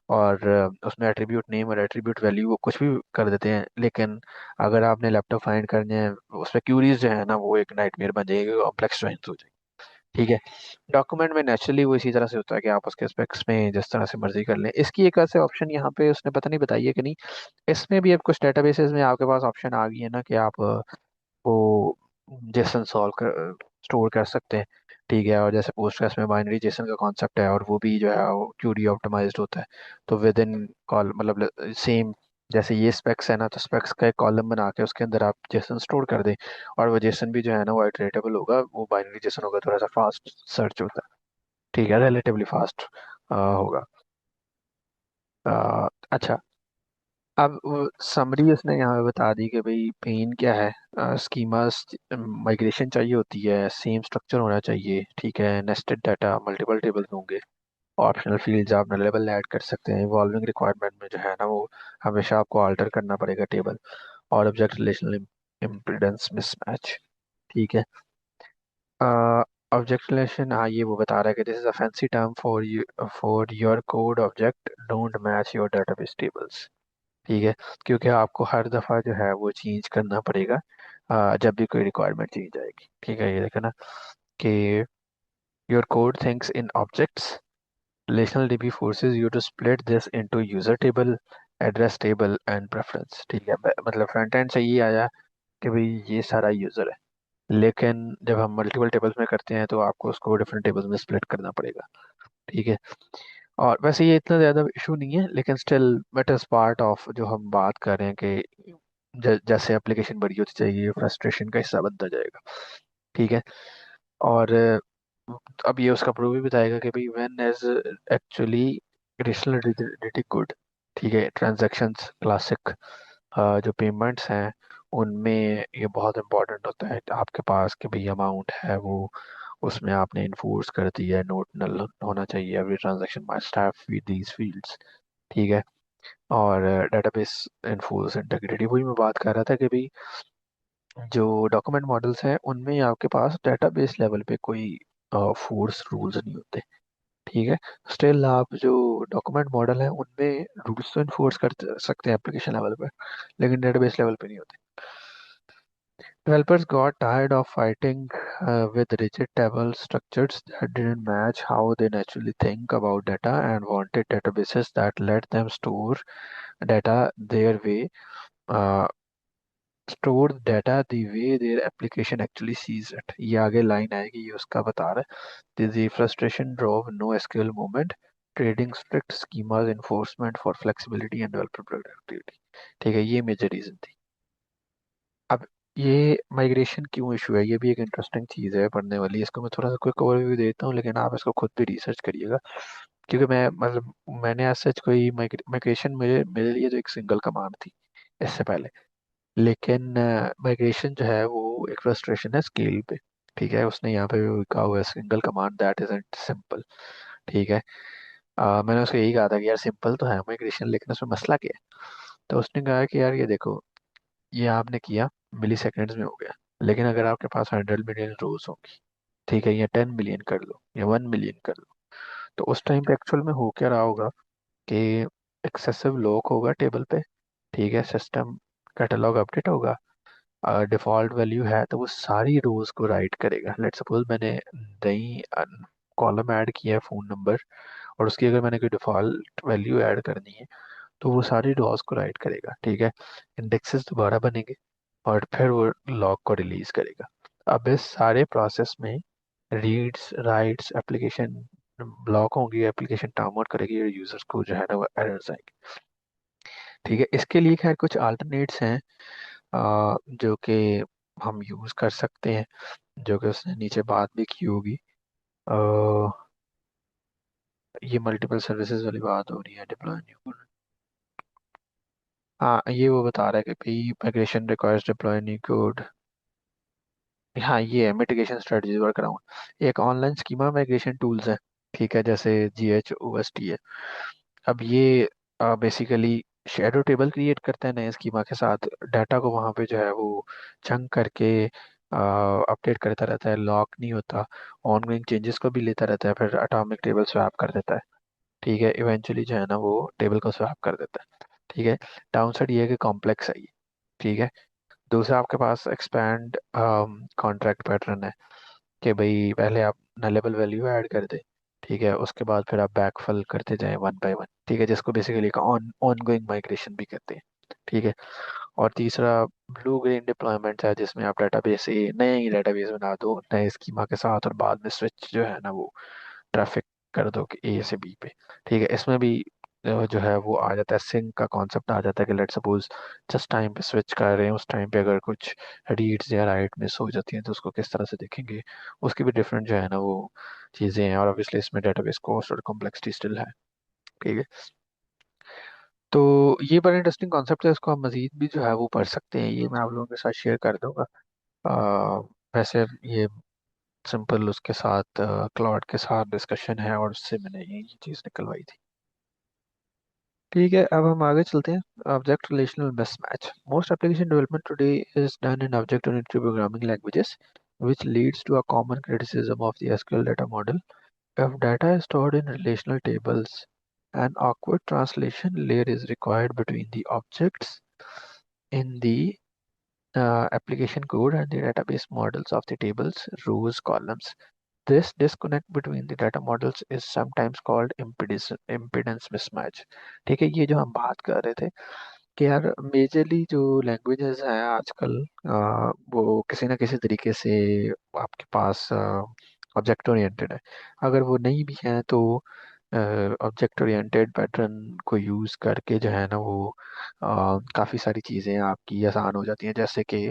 और उसमें एट्रीब्यूट नेम और एट्रीब्यूट वैल्यू वो कुछ भी कर देते हैं, लेकिन अगर आपने लैपटॉप फाइंड करने हैं उस पर क्यूरीज जो है ना वो एक नाइटमेयर बन जाएगी, कॉम्प्लेक्स हो जाएगी। ठीक है। डॉक्यूमेंट में नेचुरली वो इसी तरह से होता है कि आप उसके स्पेक्स में जिस तरह से मर्जी कर लें। इसकी एक ऐसे ऑप्शन यहाँ पे उसने पता नहीं बताई है कि नहीं, इसमें भी अब कुछ डेटाबेसेस में आपके पास ऑप्शन आ गई है ना कि आप वो जेसन सॉल्व कर स्टोर कर सकते हैं। ठीक है। और जैसे पोस्टग्रेस में बाइनरी जेसन का कॉन्सेप्ट है और वो भी जो है वो क्यूरी ऑप्टिमाइज्ड होता है। तो विद इन कॉल मतलब सेम जैसे ये स्पेक्स है ना, तो स्पेक्स का एक कॉलम बना के उसके अंदर आप जेसन स्टोर कर दें, और वो जेसन भी जो है ना वो इटरेटेबल होगा, वो बाइनरी जेसन होगा, थोड़ा सा फास्ट सर्च होता है। ठीक है, रिलेटिवली फास्ट होगा। अच्छा। अब समरी उसने यहाँ पे बता दी कि भाई पेन क्या है, स्कीमास माइग्रेशन चाहिए होती है, सेम स्ट्रक्चर होना चाहिए। ठीक है, नेस्टेड डाटा मल्टीपल टेबल्स होंगे, ऑप्शनल फील्ड्स आप लेवल ऐड कर सकते हैं, इवॉल्विंग रिक्वायरमेंट में जो है ना वो हमेशा आपको अल्टर करना पड़ेगा टेबल, और ऑब्जेक्ट रिलेशनल इम्पिडेंस मिसमैच। ठीक है। ऑब्जेक्ट रिलेशन, हाँ ये वो बता रहा है कि this is a fancy term for your code object don't match your database tables. ठीक है। क्योंकि आपको हर दफ़ा जो है वो चेंज करना पड़ेगा जब भी कोई रिक्वायरमेंट चेंज आएगी। ठीक है, ये देखो ना कि your code thinks in objects, relational DB forces you to split this into user table, address table and preference. ठीक है, मतलब फ्रंट एंड से ये आया कि भाई ये सारा यूजर है, लेकिन जब हम मल्टीपल टेबल्स में करते हैं तो आपको उसको डिफरेंट टेबल्स में स्प्लिट करना पड़ेगा। ठीक है। और वैसे ये इतना ज़्यादा इशू नहीं है, लेकिन still it is part of जो हम बात कर रहे हैं कि जैसे एप्लीकेशन बड़ी होती जाएगी फ्रस्ट्रेशन का हिस्सा बनता जाएगा। ठीक है। और अब ये उसका प्रूफ भी बताएगा कि भाई when is actually rational relativity good. ठीक है, ट्रांजैक्शंस क्लासिक जो पेमेंट्स हैं उनमें ये बहुत इंपॉर्टेंट होता है आपके पास कि भाई अमाउंट है वो उसमें आपने इन्फोर्स कर दिया है, नोट नल होना चाहिए, every transaction must have these fields. ठीक है। और डेटाबेस इन्फोर्स इंटीग्रिटी, वही मैं बात कर रहा था कि भाई जो डॉक्यूमेंट मॉडल्स हैं उनमें आपके पास डेटाबेस लेवल पे कोई फोर्स रूल्स नहीं होते। ठीक है। स्टिल आप जो डॉक्यूमेंट मॉडल है उनमें रूल्स तो इन्फोर्स कर सकते हैं एप्लीकेशन लेवल पे, लेकिन डेटाबेस लेवल पे नहीं होते। Developers got tired of fighting with rigid table structures that didn't match how they naturally think about data, and wanted databases that let them data their way, uh, store data the way their application actually sees it। ये आगे line आएगी, ये उसका बता रहा है। The frustration drove no SQL movement, trading strict schemas enforcement for flexibility and developer productivity। ठीक है, ये मेजर रीजन थी। अब ये माइग्रेशन क्यों इशू है, ये भी एक इंटरेस्टिंग चीज़ है पढ़ने वाली। इसको मैं थोड़ा सा क्विक ओवरव्यू देता हूँ, लेकिन आप इसको खुद भी रिसर्च करिएगा, क्योंकि मैं मतलब मैंने आज सच कोई माइग्रेशन मेरे मेरे लिए तो एक सिंगल कमांड थी इससे पहले, लेकिन माइग्रेशन जो है वो एक फ्रस्ट्रेशन है स्केल पे। ठीक है, उसने यहाँ पे भी कहा हुआ है single command that isn't simple. ठीक है। मैंने उसको यही कहा था कि यार सिंपल तो है माइग्रेशन, लेकिन उसमें मसला क्या है। तो उसने कहा कि यार ये देखो, ये आपने किया मिली सेकेंड्स में हो गया, लेकिन अगर आपके पास 100 मिलियन रोज होंगी, ठीक है, या 10 मिलियन कर लो या 1 मिलियन कर लो, तो उस टाइम पे एक्चुअल में हो क्या रहा होगा कि एक्सेसिव लॉक होगा टेबल पे। ठीक है, सिस्टम कैटलॉग अपडेट होगा, डिफॉल्ट वैल्यू है तो वो सारी रोज को राइट करेगा। लेट्स सपोज मैंने नई कॉलम ऐड किया है फ़ोन नंबर, और उसकी अगर मैंने कोई डिफॉल्ट वैल्यू ऐड करनी है तो वो सारी रॉस को राइट करेगा। ठीक है, इंडेक्सेस दोबारा बनेंगे और फिर वो लॉग को रिलीज करेगा। अब इस सारे प्रोसेस में रीड्स राइट्स एप्लीकेशन ब्लॉक होंगी, एप्लीकेशन टाइम आउट करेगी और यूजर्स को जो है ना वो एरर्स आएंगे। ठीक है, इसके लिए खैर कुछ अल्टरनेट्स हैं जो कि हम यूज़ कर सकते हैं, जो कि उसने नीचे बात भी की होगी। अ, ये मल्टीपल सर्विसेज वाली बात हो रही है, डिप्लॉय न्यू। हाँ, ये वो बता रहा है कि भाई migration requires deploy new code. हाँ, ये है मिटिगेशन स्ट्रेटजीज वर्कअराउंड। एक ऑनलाइन स्कीमा माइग्रेशन टूल्स है। ठीक है, जैसे GHOST है। अब ये बेसिकली शेडो टेबल क्रिएट करते हैं नए स्कीमा के साथ, डाटा को वहाँ पे जो है वो चंक करके अपडेट करता रहता है, लॉक नहीं होता, ऑनगोइंग चेंजेस को भी लेता रहता है, फिर एटॉमिक टेबल स्वैप कर देता है। ठीक है, इवेंचुअली जो है ना वो टेबल को स्वैप कर देता है। ठीक है, डाउन साइड ये है कि कॉम्प्लेक्स है ये। ठीक है, दूसरा आपके पास एक्सपैंड कॉन्ट्रैक्ट पैटर्न है कि भाई पहले आप नलेबल वैल्यू ऐड कर दे। ठीक है, उसके बाद फिर आप बैकफिल करते जाएं वन बाय वन। ठीक है, जिसको बेसिकली का ऑन गोइंग माइग्रेशन भी कहते हैं। ठीक है, और तीसरा ब्लू ग्रीन डिप्लॉयमेंट है, जिसमें आप डेटाबेस से नए ही डेटाबेस बना दो नए स्कीमा के साथ, और बाद में स्विच जो है ना वो ट्रैफिक कर दो कि ए से बी पे। ठीक है, इसमें भी जो है वो आ जाता है, सिंक का कॉन्सेप्ट आ जाता है कि लेट सपोज जिस टाइम पे स्विच कर रहे हैं उस टाइम पे अगर कुछ रीड्स या राइट मिस हो जाती हैं तो उसको किस तरह से देखेंगे। उसकी भी डिफरेंट जो है ना वो चीज़ें हैं, और ऑब्वियसली इसमें डेटाबेस कॉस्ट और कॉम्प्लेक्सिटी स्टिल है। ठीक है, तो ये बड़ा इंटरेस्टिंग कॉन्सेप्ट है, इसको आप मजीद भी जो है वो पढ़ सकते हैं, ये मैं आप लोगों के साथ शेयर कर दूंगा। वैसे ये सिंपल उसके साथ क्लाउड के साथ डिस्कशन है, और उससे मैंने ये चीज़ निकलवाई थी। ठीक है, अब हम आगे चलते हैं। Object relational mismatch, most application development today is done in object oriented programming languages, which leads to a common criticism of the SQL data model. If data is stored in relational tables, an awkward translation layer is required between the objects in the application code and the database models of the tables, rows, columns. This disconnect between the data models is sometimes called impedance mismatch. ठीक है, ये जो हम बात कर रहे थे कि यार मेजरली जो लैंग्वेजेस हैं आजकल, वो किसी ना किसी तरीके से आपके पास ऑब्जेक्ट ओरिएंटेड है। अगर वो नहीं भी हैं तो ऑब्जेक्ट ओरिएंटेड पैटर्न को यूज़ करके जो है ना वो काफ़ी सारी चीज़ें आपकी आसान हो जाती हैं। जैसे कि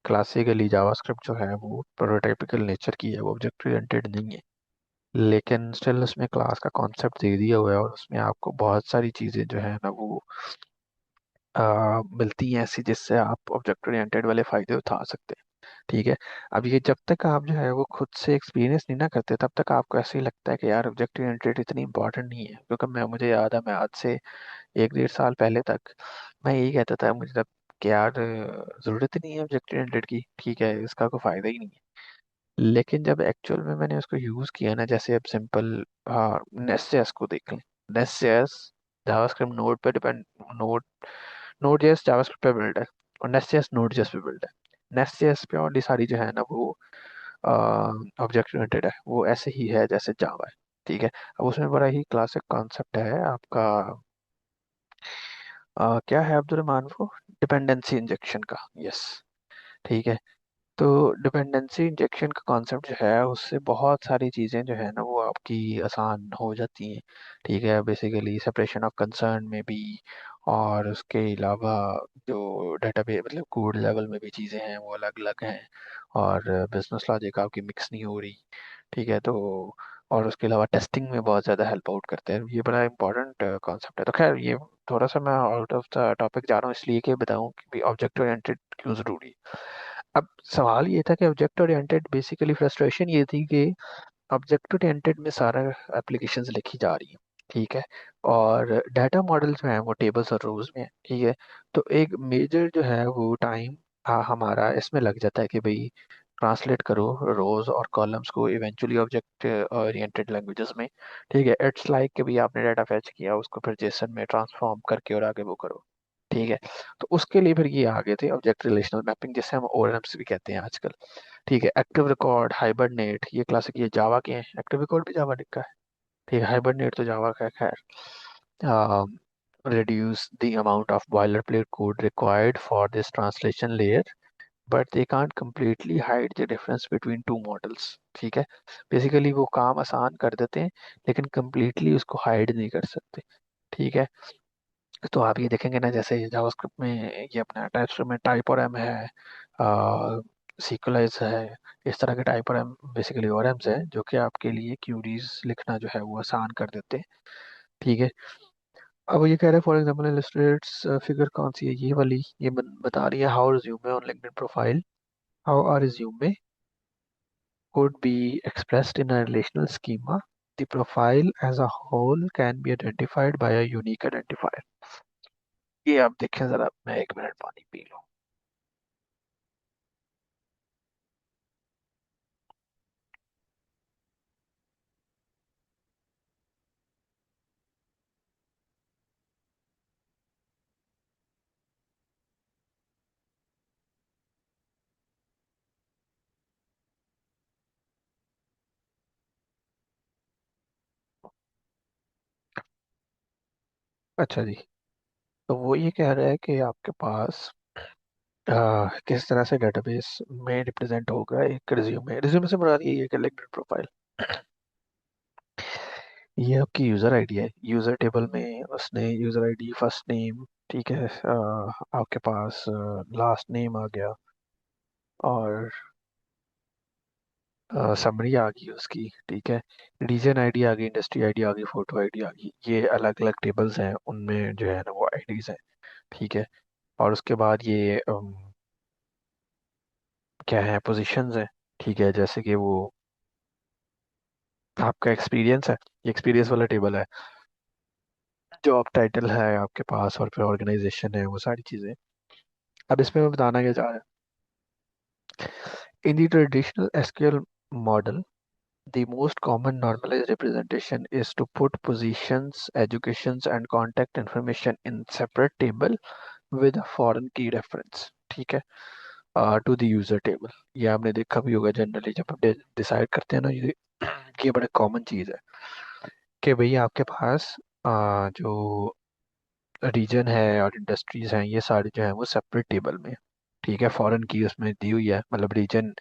क्लासिकली जावास्क्रिप्ट जो है वो प्रोटोटाइपिकल नेचर की है, वो ऑब्जेक्ट ओरिएंटेड नहीं है, लेकिन स्टिल उसमें क्लास का कॉन्सेप्ट दे दिया हुआ है, और उसमें आपको बहुत सारी चीज़ें जो है ना वो मिलती हैं ऐसी, जिससे आप ऑब्जेक्ट ओरिएंटेड वाले फ़ायदे उठा सकते हैं। ठीक है, अब ये जब तक आप जो है वो खुद से एक्सपीरियंस नहीं ना करते तब तक आपको ऐसे ही लगता है कि यार ऑब्जेक्ट ओरिएंटेड इतनी इंपॉर्टेंट नहीं है, क्योंकि मैं मुझे याद है मैं आज से एक डेढ़ साल पहले तक मैं यही कहता था मुझे तब कि यार ज़रूरत ही नहीं है ऑब्जेक्ट ओरिएंटेड की, ठीक है इसका कोई फ़ायदा ही नहीं है। लेकिन जब एक्चुअल में मैंने उसको यूज़ किया ना, जैसे अब सिंपल नेस्ट.जेएस को देख लें। नेस्ट.जेएस जावास्क्रिप्ट नोड पे depend, node node JS JavaScript पे बिल्ड है, और नेस्ट.जेएस नोड जेएस पे बिल्ड है। नेस्ट.जेएस पे और सारी जो है ना वो ऑब्जेक्ट ओरिएंटेड है, वो ऐसे ही है जैसे जावा है। ठीक है, अब उसमें बड़ा ही क्लासिक कॉन्सेप्ट है आपका, क्या है अब्दुल रहमान वो, डिपेंडेंसी इंजेक्शन का। यस, ठीक है, तो डिपेंडेंसी इंजेक्शन का कॉन्सेप्ट जो है उससे बहुत सारी चीज़ें जो है ना वो आपकी आसान हो जाती हैं। ठीक है, बेसिकली सेपरेशन ऑफ कंसर्न में भी, और उसके अलावा जो डेटाबेस मतलब कोड लेवल में भी चीज़ें हैं वो अलग अलग हैं, और बिजनेस लॉजिक आपकी मिक्स नहीं हो रही। ठीक है, तो और उसके अलावा टेस्टिंग में बहुत ज़्यादा हेल्प आउट करते हैं, ये बड़ा इंपॉर्टेंट कॉन्सेप्ट है। तो खैर ये थोड़ा सा मैं आउट ऑफ द टॉपिक जा रहा हूँ इसलिए कि बताऊँ कि ऑब्जेक्ट ओरिएंटेड क्यों ज़रूरी है। अब सवाल ये था कि ऑब्जेक्ट ओरिएंटेड बेसिकली फ्रस्ट्रेशन ये थी कि ऑब्जेक्ट ओरिएंटेड में सारा एप्लीकेशंस लिखी जा रही है। ठीक है, और डाटा मॉडल जो है वो टेबल्स और रोज में है। ठीक है, तो एक मेजर जो है वो टाइम हमारा इसमें लग जाता है कि भाई ट्रांसलेट करो रोज और कॉलम्स को इवेंचुअली ऑब्जेक्ट ओरिएंटेड लैंग्वेजेस में। ठीक है, इट्स लाइक कि भाई आपने डाटा फैच किया उसको फिर जेसन में ट्रांसफॉर्म करके और आगे वो करो। ठीक है, तो उसके लिए फिर ये आगे थे ऑब्जेक्ट रिलेशनल मैपिंग, जिसे हम ओआरएम्स भी कहते हैं आजकल। ठीक है, एक्टिव रिकॉर्ड, हाइबरनेट, ये क्लासिक ये जावा के हैं, एक्टिव रिकॉर्ड भी जावा लिखा है। ठीक है, हाइबरनेट तो जावा का है। खैर, reduce the amount of boilerplate code required for this translation layer, but they can't completely hide the difference between two models। ठीक है, बेसिकली वो काम आसान कर देते हैं लेकिन completely उसको हाइड नहीं कर सकते। ठीक है, तो आप ये देखेंगे ना जैसे जावास्क्रिप्ट में ये अपना टाइपस्क्रिप्ट में टाइप और एम है, सीक्वलाइज है, इस तरह के टाइप और एम बेसिकली और एम्स है जो कि आपके लिए क्यूरीज लिखना जो है वो आसान कर देते हैं। ठीक है, अब ये कह रहे हैं फॉर एग्जांपल इलस्ट्रेट्स फिगर कौन सी है, ये वाली, ये बता रही है how resume on LinkedIn profile, how are resume could be expressed in a relational schema. The profile as a whole can be identified by a unique identifier। ये आप देखें जरा, मैं एक मिनट पानी पी लूं। अच्छा जी। तो वो ये कह रहा है कि आपके पास किस तरह से डेटाबेस में रिप्रेजेंट होगा एक रिज्यूमे। रिज्यूमे से मुराद ये है कि लिंक्डइन प्रोफाइल। ये आपकी यूज़र आईडी है। यूज़र टेबल में उसने यूज़र आईडी, फर्स्ट नेम, ठीक है, आपके पास लास्ट नेम आ गया, और समरी आ गई उसकी, ठीक है। रीजन आईडी आ गई, इंडस्ट्री आईडी आ गई, फोटो आईडी आ गई। ये अलग अलग टेबल्स हैं, उनमें जो है ना वो आईडीज हैं, ठीक है। और उसके बाद ये क्या है, पोजीशंस हैं, ठीक है। जैसे कि वो आपका एक्सपीरियंस है, ये एक्सपीरियंस वाला टेबल है। जॉब टाइटल है आपके पास, और फिर ऑर्गेनाइजेशन है, वो सारी चीज़ें। अब इसमें मैं बताना क्या चाह रहा हूँ, in the traditional SQL model, the most common normalized representation is to put positions, educations, and contact information in separate table with a foreign key reference, ठीक है, to the user table। ये आपने देखा भी होगा जनरली जब आप decide करते हैं ना, ये बड़ा कॉमन चीज़ है कि भाई आपके पास जो रीजन है और इंडस्ट्रीज हैं, ये सारे जो है वो सेपरेट टेबल में, ठीक है। फॉरेन की उसमें दी हुई है, मतलब रीजन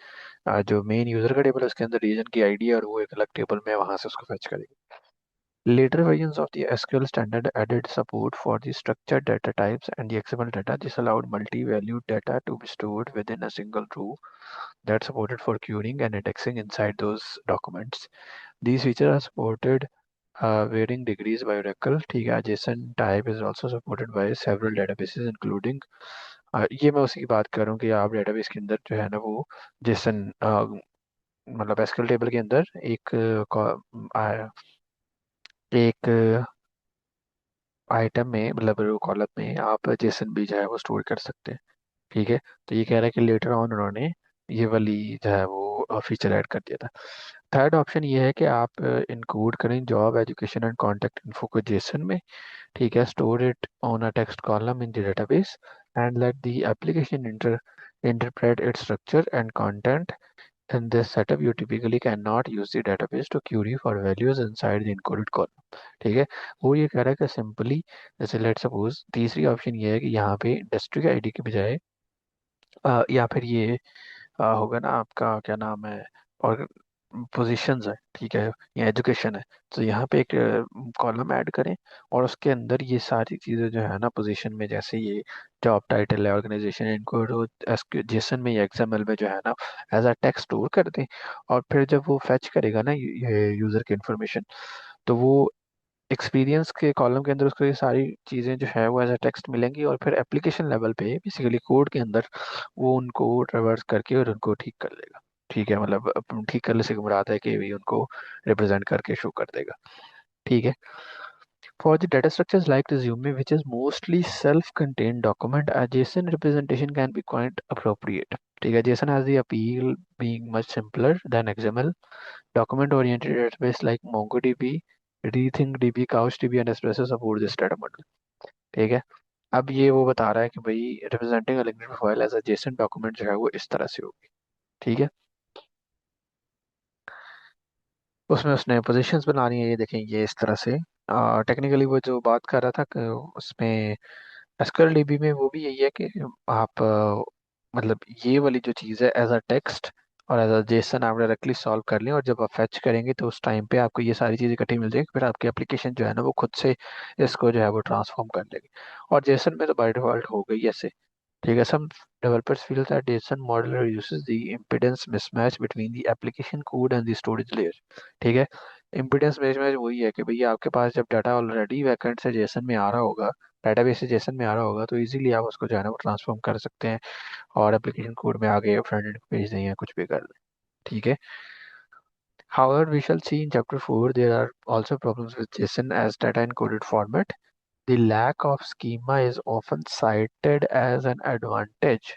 जो मेन यूजर का टेबल है उसके अंदर रीजन की आईडी है, और वो एक अलग टेबल में वहां से उसको फेच करेगी। Later versions of the SQL standard added support for the structured data types and the XML data. This allowed multi-valued data to be stored within a single row that supported for querying and indexing inside those documents. These features are supported varying degrees by Oracle. ठीक है, JSON type is also supported by several databases including ये मैं उसी की बात कर रहा हूँ कि आप डेटाबेस के अंदर जो है ना वो JSON मतलब एसक्यूएल टेबल के अंदर एक आइटम में, मतलब रो कॉलम में आप जेसन भी जो है वो स्टोर कर सकते हैं, ठीक है। तो ये कह रहा है कि लेटर ऑन उन्होंने ये वाली जो है वो फीचर ऐड कर दिया था। थर्ड ऑप्शन ये है कि आप इंक्लूड करें job, education and contact info को जेसन में, ठीक है। Store it on a text column in the database and let the application interpret its structure and content. In this setup, you typically cannot use the database to query for values inside the encoded column, ठीक है। वो ये कह रहा है कि simply, जैसे let suppose तीसरी ऑप्शन ये है कि यहाँ पे इंडस्ट्री आईडी के बजाय या फिर ये होगा ना आपका क्या नाम है, और पोजीशंस है, ठीक है, या एजुकेशन है। तो यहाँ पे एक कॉलम ऐड करें, और उसके अंदर ये सारी चीज़ें जो है ना पोजीशन में, जैसे ये जॉब टाइटल है, ऑर्गेनाइजेशन, इनको जेसन में या एक्सएमएल में जो है ना एज अ टेक्स्ट स्टोर कर दें। और फिर जब वो फेच करेगा ना ये यूज़र की इंफॉर्मेशन, तो वो एक्सपीरियंस के कॉलम के अंदर उसको ये सारी चीज़ें जो है वो एज अ टेक्स्ट मिलेंगी, और फिर एप्लीकेशन लेवल पे बेसिकली कोड के अंदर वो उनको ट्रेवर्स करके और उनको ठीक कर देगा, ठीक है। मतलब ठीक करने से मुराद है कि भी उनको रिप्रेजेंट करके शो कर देगा, ठीक है। For the data structures like resume, which is mostly self-contained document, a JSON representation can be quite appropriate, ठीक है। JSON has the appeal being much simpler than XML। Document-oriented database like MongoDB, RethinkDB, CouchDB, and Espresso support this data model, ठीक है। अब ये वो बता रहा है कि भाई representing a LinkedIn profile as a JSON document जो है वो इस तरह से होगी, ठीक है। उसमें उसने पोजीशंस बनानी है, ये देखें ये इस तरह से। टेक्निकली वो जो बात कर रहा था कि उसमें एसक्यूएल डीबी में वो भी यही है कि आप मतलब ये वाली जो चीज़ है एज अ टेक्स्ट और एज अ जेसन आप डायरेक्टली सॉल्व कर लें, और जब आप फैच करेंगे तो उस टाइम पे आपको ये सारी चीज़ें इकट्ठी मिल जाएगी, फिर आपकी एप्लीकेशन जो है ना वो खुद से इसको जो है वो ट्रांसफॉर्म कर लेगी। और जेसन में तो बाय डिफॉल्ट हो गई ऐसे, ठीक है। Some developers feel that JSON model reduces the impedance mismatch between the application code and the storage layer, ठीक है। impedance mismatch वही है कि भैया आपके पास जब डाटा ऑलरेडी बैकएंड से जेसन में आ रहा होगा, डेटाबेस से जेसन में आ रहा होगा, तो इजीली आप उसको जो है ना वो ट्रांसफॉर्म कर सकते हैं, और एप्लीकेशन कोड में आगे फ्रंट एंड भेज दें या कुछ भी कर दें, ठीक है। However, we shall see in chapter 4 there are also problems with JSON as data encoded format. The lack of schema is often cited as an advantage।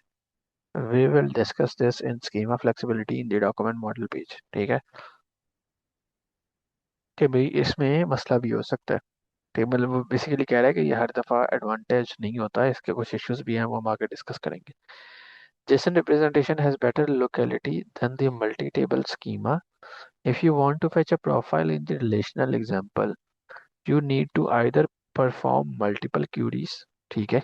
We will discuss this in schema flexibility in the document model page, ठीक है। कि भाई इसमें मसला भी हो सकता है, ठीक है। मतलब वो बेसिकली कह रहा है कि ये हर दफ़ा एडवांटेज नहीं होता है, इसके कुछ इश्यूज भी हैं, वो हम आगे डिस्कस करेंगे। JSON representation has better locality than the multi-table schema. If you want to fetch a profile in the relational example, you need to either perform multiple queries, ठीक है,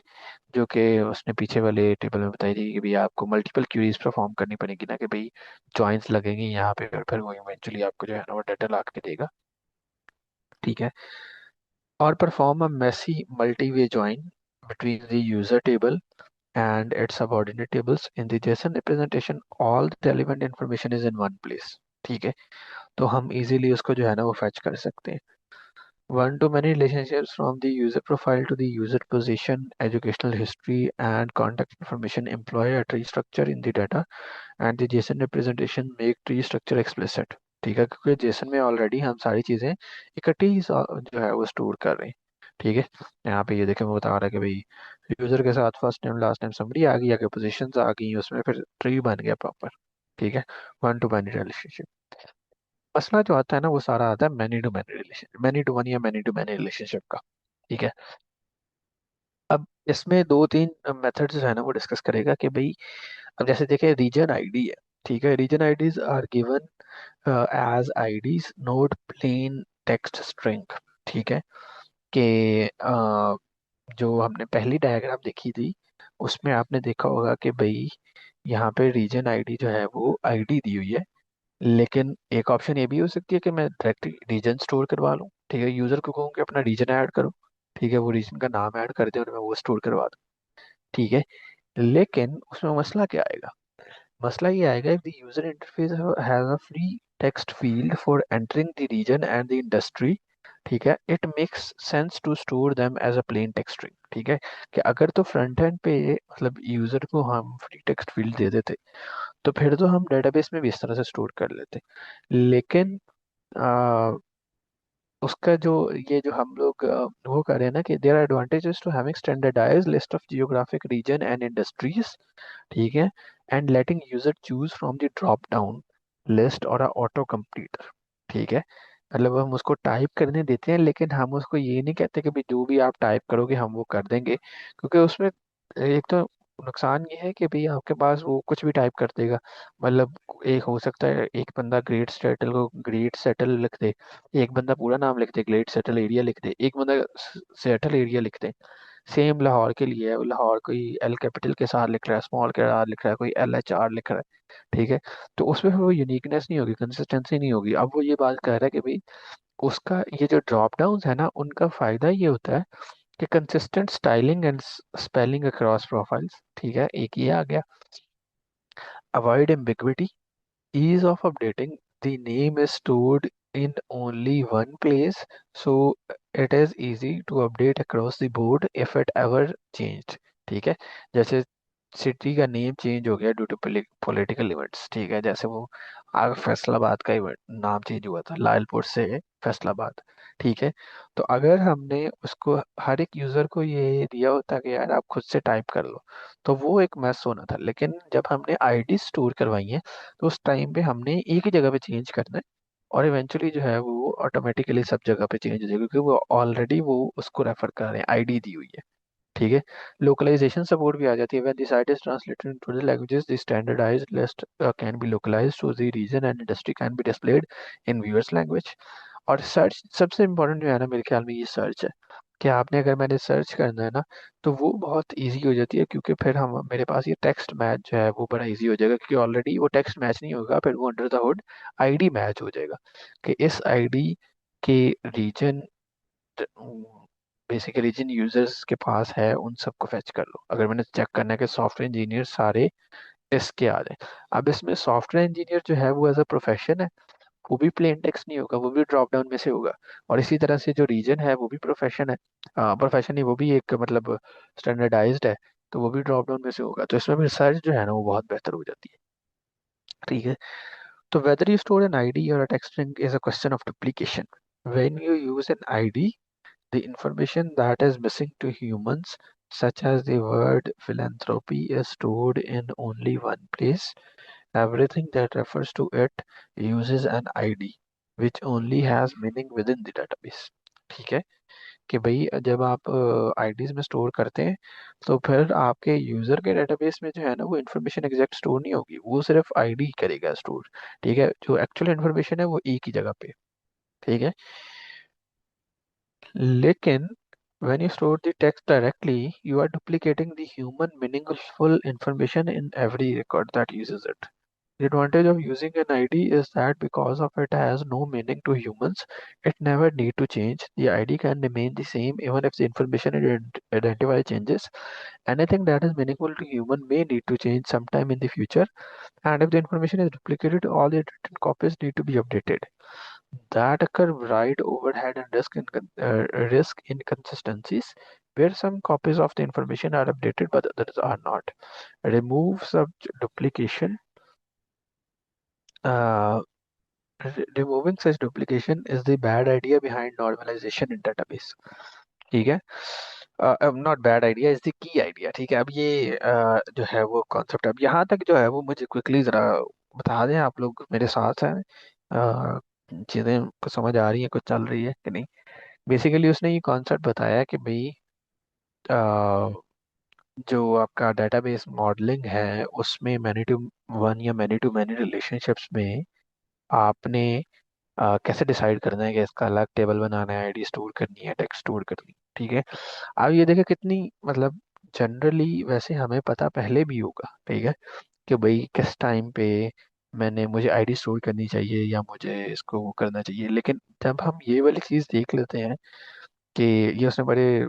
जो कि उसने पीछे वाले टेबल में बताई थी कि भाई आपको मल्टीपल क्यूरीज परफॉर्म करनी पड़ेगी ना, कि भाई जॉइंस लगेंगे यहाँ पे और फिर वो इवेंचुअली आपको जो है ना वो डाटा ला के देगा, ठीक है। और perform a messy multi way join between the user table and its subordinate tables in the JSON representation all the relevant information is in one place, ठीक है। तो हम इजीली उसको जो है ना वो फैच कर सकते हैं। one to many relationships from the user profile to the user position, educational history and contact information employ a tree structure in the data and the JSON representation make tree structure explicit, ठीक है, क्योंकि JSON में already हम सारी चीजें इकट्ठी ही जो है वो स्टोर कर रहे हैं, ठीक है। यहाँ पे ये देखें वो बता रहा है कि भाई यूजर के साथ first name last name summary आ गई, आगे पोजीशंस आ गई, उसमें फिर ट्री बन गया प्रॉपर, ठीक है। One to many relationship. मसला जो आता है ना वो सारा आता है many to many relation, many to one या मैनी टू मैनी रिलेशनशिप का, ठीक है। अब इसमें दो तीन मेथड्स जो है ना वो डिस्कस करेगा कि भाई अब जैसे देखें रीजन आईडी है, ठीक है, region IDs are given as IDs not plain text string, ठीक है। कि जो हमने पहली डायग्राम देखी थी उसमें आपने देखा होगा कि भाई यहाँ पे रीजन आईडी जो है वो आईडी दी हुई है, लेकिन एक ऑप्शन ये भी हो सकती है कि मैं डायरेक्टली रीजन स्टोर करवा लूँ, ठीक है, यूजर को कहूँ कि अपना रीजन ऐड करो, ठीक है, वो रीजन का नाम ऐड कर दे और मैं वो स्टोर करवा दूँ, ठीक है। लेकिन उसमें मसला क्या आएगा, मसला ये आएगा if the user interface has a free text field for entering the region and the industry, ठीक है, it makes sense to store them as a plain text string, ठीक है। कि अगर तो फ्रंट एंड पे मतलब यूजर को हम फ्री टेक्स्ट फील्ड दे देते तो फिर तो हम डेटाबेस में भी इस तरह से स्टोर कर लेते, लेकिन उसका जो ये जो हम लोग वो कर रहे हैं ना कि there are advantages to having standardised list of geographic region and industries, ठीक है, and letting user choose from the drop down list और अ ऑटो कंप्लीटर, ठीक है। मतलब हम उसको टाइप करने देते हैं लेकिन हम उसको ये नहीं कहते कि भाई जो भी आप टाइप करोगे हम वो कर देंगे, क्योंकि उसमें एक तो नुकसान ये है कि भाई आपके पास वो कुछ भी टाइप कर देगा। मतलब एक हो सकता है एक बंदा ग्रेट सेटल को ग्रेट सेटल लिख दे, एक बंदा पूरा नाम लिख दे, ग्रेट सेटल एरिया लिख दे, एक बंदा सेटल एरिया लिख दे। सेम लाहौर के लिए है, लाहौर कोई एल कैपिटल के साथ लिख रहा है, स्मॉल के साथ लिख रहा है, कोई एल एच आर लिख रहा है, ठीक है। तो उसमें फिर वो यूनिकनेस नहीं होगी, कंसिस्टेंसी नहीं होगी। अब वो ये बात कह रहा है कि भाई उसका ये जो ड्रॉप डाउन है ना उनका फायदा ये होता है कि consistent styling and spelling across profiles, ठीक है, एक ये आ गया। Avoid ambiguity, ease of updating, the name is stored in only one place, so it is easy to update across the board if it ever changed, ठीक है। जैसे city का name change हो गया ड्यू टू पॉलिटिकल इवेंट्स, ठीक है, जैसे वो आग फैसलाबाद का इवेंट नाम चेंज हुआ था लालपुर से फैसलाबाद, ठीक है। तो अगर हमने उसको हर एक यूजर को ये दिया होता कि यार आप खुद से टाइप कर लो तो वो एक मैस होना था, लेकिन जब हमने आईडी स्टोर करवाई है तो उस टाइम पे हमने एक ही जगह पे चेंज करना है और इवेंचुअली जो है वो ऑटोमेटिकली सब जगह पे चेंज हो जाएगा, क्योंकि वो ऑलरेडी वो उसको रेफर कर रहे हैं, आईडी दी हुई है, ठीक है। लोकलाइजेशन सपोर्ट भी आ जाती है, when the site is translated into the languages the standardised list can be localised to the region and industry can be displayed in viewer's language. और सर्च सबसे इम्पोर्टेंट जो है ना मेरे ख्याल में ये सर्च है, कि आपने अगर मैंने सर्च करना है ना तो वो बहुत इजी हो जाती है, क्योंकि फिर हम मेरे पास ये टेक्स्ट मैच जो है वो बड़ा इजी हो जाएगा, क्योंकि ऑलरेडी वो टेक्स्ट मैच नहीं होगा, फिर वो under the hood ID match हो जाएगा कि इस आईडी के रीजन, बेसिकली जिन यूजर्स के पास है उन सबको फेच कर लो। अगर मैंने चेक करना है कि सॉफ्टवेयर इंजीनियर सारे इसके आ जाए, अब इसमें सॉफ्टवेयर इंजीनियर जो है वो एज अ प्रोफेशन है, वो भी प्लेन टेक्स्ट नहीं होगा, वो भी ड्रॉप डाउन में से होगा। और इसी तरह से जो रीजन है वो भी प्रोफेशन है, प्रोफेशन नहीं, वो भी एक मतलब स्टैंडर्डाइज्ड है, तो वो भी ड्रॉप डाउन में से होगा, तो इसमें भी सर्च जो है ना वो बहुत बेहतर हो जाती है, ठीक है। तो whether you store an ID और a text string is a question of duplication. When you use an ID, the information that is missing to humans, such as the word philanthropy, is stored in only one place. Everything that refers to it uses an ID, which only has meaning within the database. ठीक है, कि भाई जब आप IDs में store करते हैं तो फिर आपके यूजर के डेटाबेस में जो है ना वो इन्फॉर्मेशन एग्जैक्ट स्टोर नहीं होगी, वो सिर्फ आईडी करेगा स्टोर, ठीक है। जो एक्चुअल इन्फॉर्मेशन है वो एक ही जगह पे, ठीक है। लेकिन When you store the text directly, you are duplicating the human meaningful information in every record that uses it. The advantage of using an ID is that because of it has no meaning to humans, it never need to change. The ID can remain the same even if the information it identify changes. Anything that is meaningful to human may need to change sometime in the future, and if the information is duplicated, all the written copies need to be updated. That occur right overhead and risk inconsistencies, where some copies of the information are updated but others are not. Remove such duplication. Uh, Removing such duplication is the bad idea behind normalization in database. ठीक है, अब not bad idea is the key idea. ठीक है, अब ये जो है वो कॉन्सेप्ट अब यहाँ तक जो है वो मुझे क्विकली जरा बता दें, आप लोग मेरे साथ हैं, चीज़ें को समझ आ रही हैं, कुछ चल रही है कि नहीं। बेसिकली उसने ये कॉन्सेप्ट बताया कि भाई अ, जो आपका डेटाबेस मॉडलिंग है उसमें मैनी टू वन या मैनी टू मैनी रिलेशनशिप्स में आपने कैसे डिसाइड करना है कि इसका अलग टेबल बनाना है, आईडी स्टोर करनी है, टेक्स्ट स्टोर करनी है। ठीक है, अब ये देखिए कितनी मतलब जनरली वैसे हमें पता पहले भी होगा, ठीक है, कि भाई किस टाइम पे मुझे आईडी स्टोर करनी चाहिए या मुझे इसको वो करना चाहिए। लेकिन जब हम ये वाली चीज़ देख लेते हैं कि ये उसने बड़े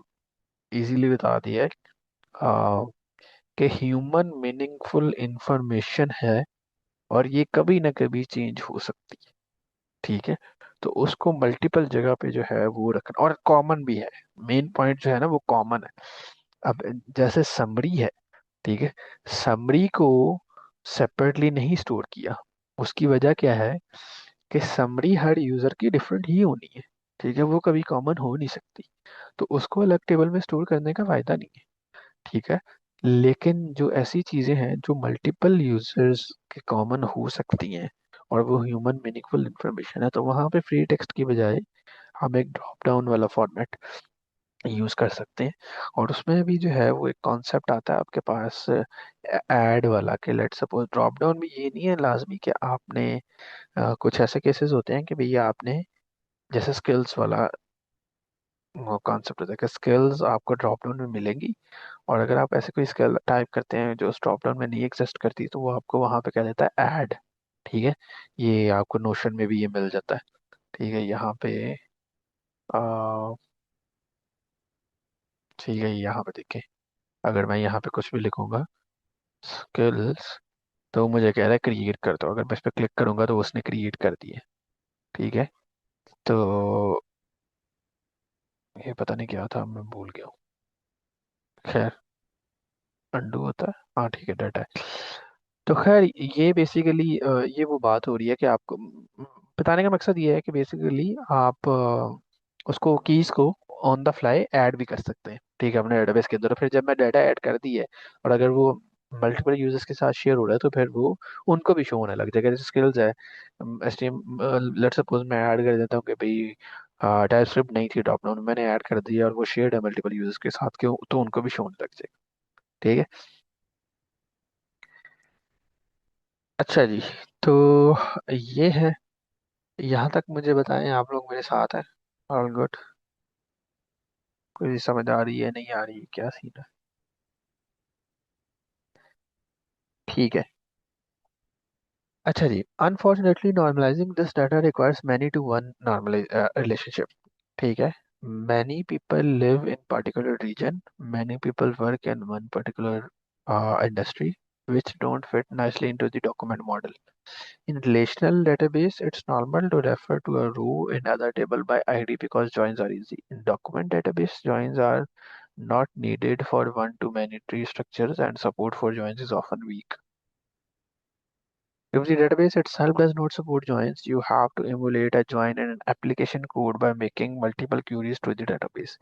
इजीली बता दिया है कि ह्यूमन मीनिंगफुल इंफॉर्मेशन है और ये कभी ना कभी चेंज हो सकती है। ठीक है, तो उसको मल्टीपल जगह पे जो है वो रखना और कॉमन भी है। मेन पॉइंट जो है ना वो कॉमन है। अब जैसे समरी है, ठीक है, समरी को सेपरेटली नहीं स्टोर किया। उसकी वजह क्या है कि समरी हर यूजर की डिफरेंट ही होनी है। ठीक है, वो कभी कॉमन हो नहीं सकती, तो उसको अलग टेबल में स्टोर करने का फायदा नहीं है। ठीक है, लेकिन जो ऐसी चीजें हैं जो मल्टीपल यूजर्स के कॉमन हो सकती हैं और वो ह्यूमन मीनिंगफुल इंफॉर्मेशन है, तो वहाँ पे फ्री टेक्स्ट की बजाय हम एक ड्रॉप डाउन वाला फॉर्मेट यूज कर सकते हैं। और उसमें भी जो है वो एक कॉन्सेप्ट आता है आपके पास ऐड वाला, कि लेट सपोज ड्रॉप डाउन में ये नहीं है लाजमी कि आपने कुछ ऐसे केसेस होते हैं कि भैया आपने जैसे स्किल्स वाला कॉन्सेप्ट होता है कि स्किल्स आपको ड्रॉप डाउन में मिलेंगी, और अगर आप ऐसे कोई स्किल टाइप करते हैं जो उस ड्रॉप डाउन में नहीं एग्जिस्ट करती, तो वो आपको वहां पे क्या देता है, ऐड। ठीक है, ये आपको नोशन में भी ये मिल जाता है। ठीक है, यहाँ पे आ, ठीक है, यहाँ पे देखिए, अगर मैं यहाँ पे कुछ भी लिखूंगा स्किल्स, तो मुझे कह रहा है क्रिएट कर दो। अगर मैं इस पर क्लिक करूंगा तो उसने क्रिएट कर दिए। ठीक है, तो ये पता नहीं क्या था, मैं भूल गया हूँ। खैर, अंडू होता है, हाँ ठीक है, डाटा है। तो खैर ये बेसिकली ये वो बात हो रही है कि आपको बताने का मकसद ये है कि बेसिकली आप उसको कीज को ऑन द फ्लाई ऐड भी कर सकते हैं। ठीक है, अपने डेटाबेस के अंदर। फिर जब मैं डाटा ऐड कर दी है और अगर वो मल्टीपल यूजर्स के साथ शेयर हो रहा है, तो फिर वो उनको भी शो होने लग जाएगा। जैसे स्किल्स है, S T M, let suppose मैं ऐड कर देता हूँ कि भाई टाइप स्क्रिप्ट नहीं थी ड्रॉप डाउन, मैंने ऐड कर दिया और वो शेयर्ड है मल्टीपल यूजर्स के साथ, क्यों, तो उनको भी शो होने लग जाएगा। ठीक है, अच्छा जी, तो ये है। यहाँ तक मुझे बताएं, आप लोग मेरे साथ हैं? All good? कोई समझ आ रही है, नहीं आ रही है, क्या सीन है? ठीक है, अच्छा जी, unfortunately normalising this data requires many to one normal relationship. ठीक है, many people live in particular region, many people work in one particular industry which don't fit nicely into the document model. In relational database, it's normal to refer to a row in other table by ID because joins are easy. In document database, joins are not needed for one-to-many tree structures and support for joins is often weak. If the database itself does not support joins, you have to emulate a join in an application code by making multiple queries to the database.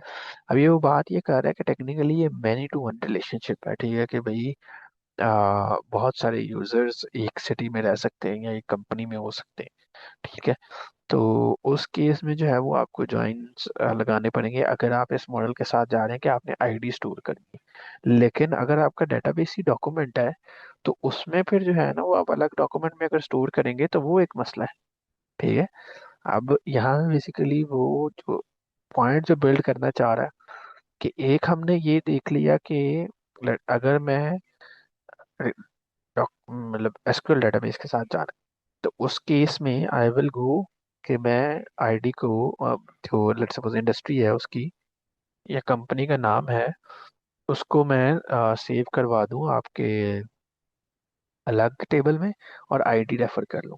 अब ये वो बात ये कर रहा है कि technically ये मैनी टू वन रिलेशनशिप है। ठीक है, कि भाई बहुत सारे यूजर्स एक सिटी में रह सकते हैं या एक कंपनी में हो सकते हैं। ठीक है, तो उस केस में जो है वो आपको जॉइंस लगाने पड़ेंगे अगर आप इस मॉडल के साथ जा रहे हैं कि आपने आईडी स्टोर करनी है। लेकिन अगर आपका डेटाबेस ही डॉक्यूमेंट है, तो उसमें फिर जो है ना वो आप अलग डॉक्यूमेंट में अगर स्टोर करेंगे तो वो एक मसला है। ठीक है, अब यहाँ बेसिकली वो जो पॉइंट जो बिल्ड करना चाह रहा है कि एक हमने ये देख लिया कि अगर मैं मतलब एसक्यूएल डेटाबेस के साथ जाना है, तो उस केस में आई विल गो कि मैं आईडी को जो लेट्स सपोज इंडस्ट्री है उसकी या कंपनी का नाम है उसको मैं सेव करवा दूं आपके अलग टेबल में और आईडी रेफर कर लूं।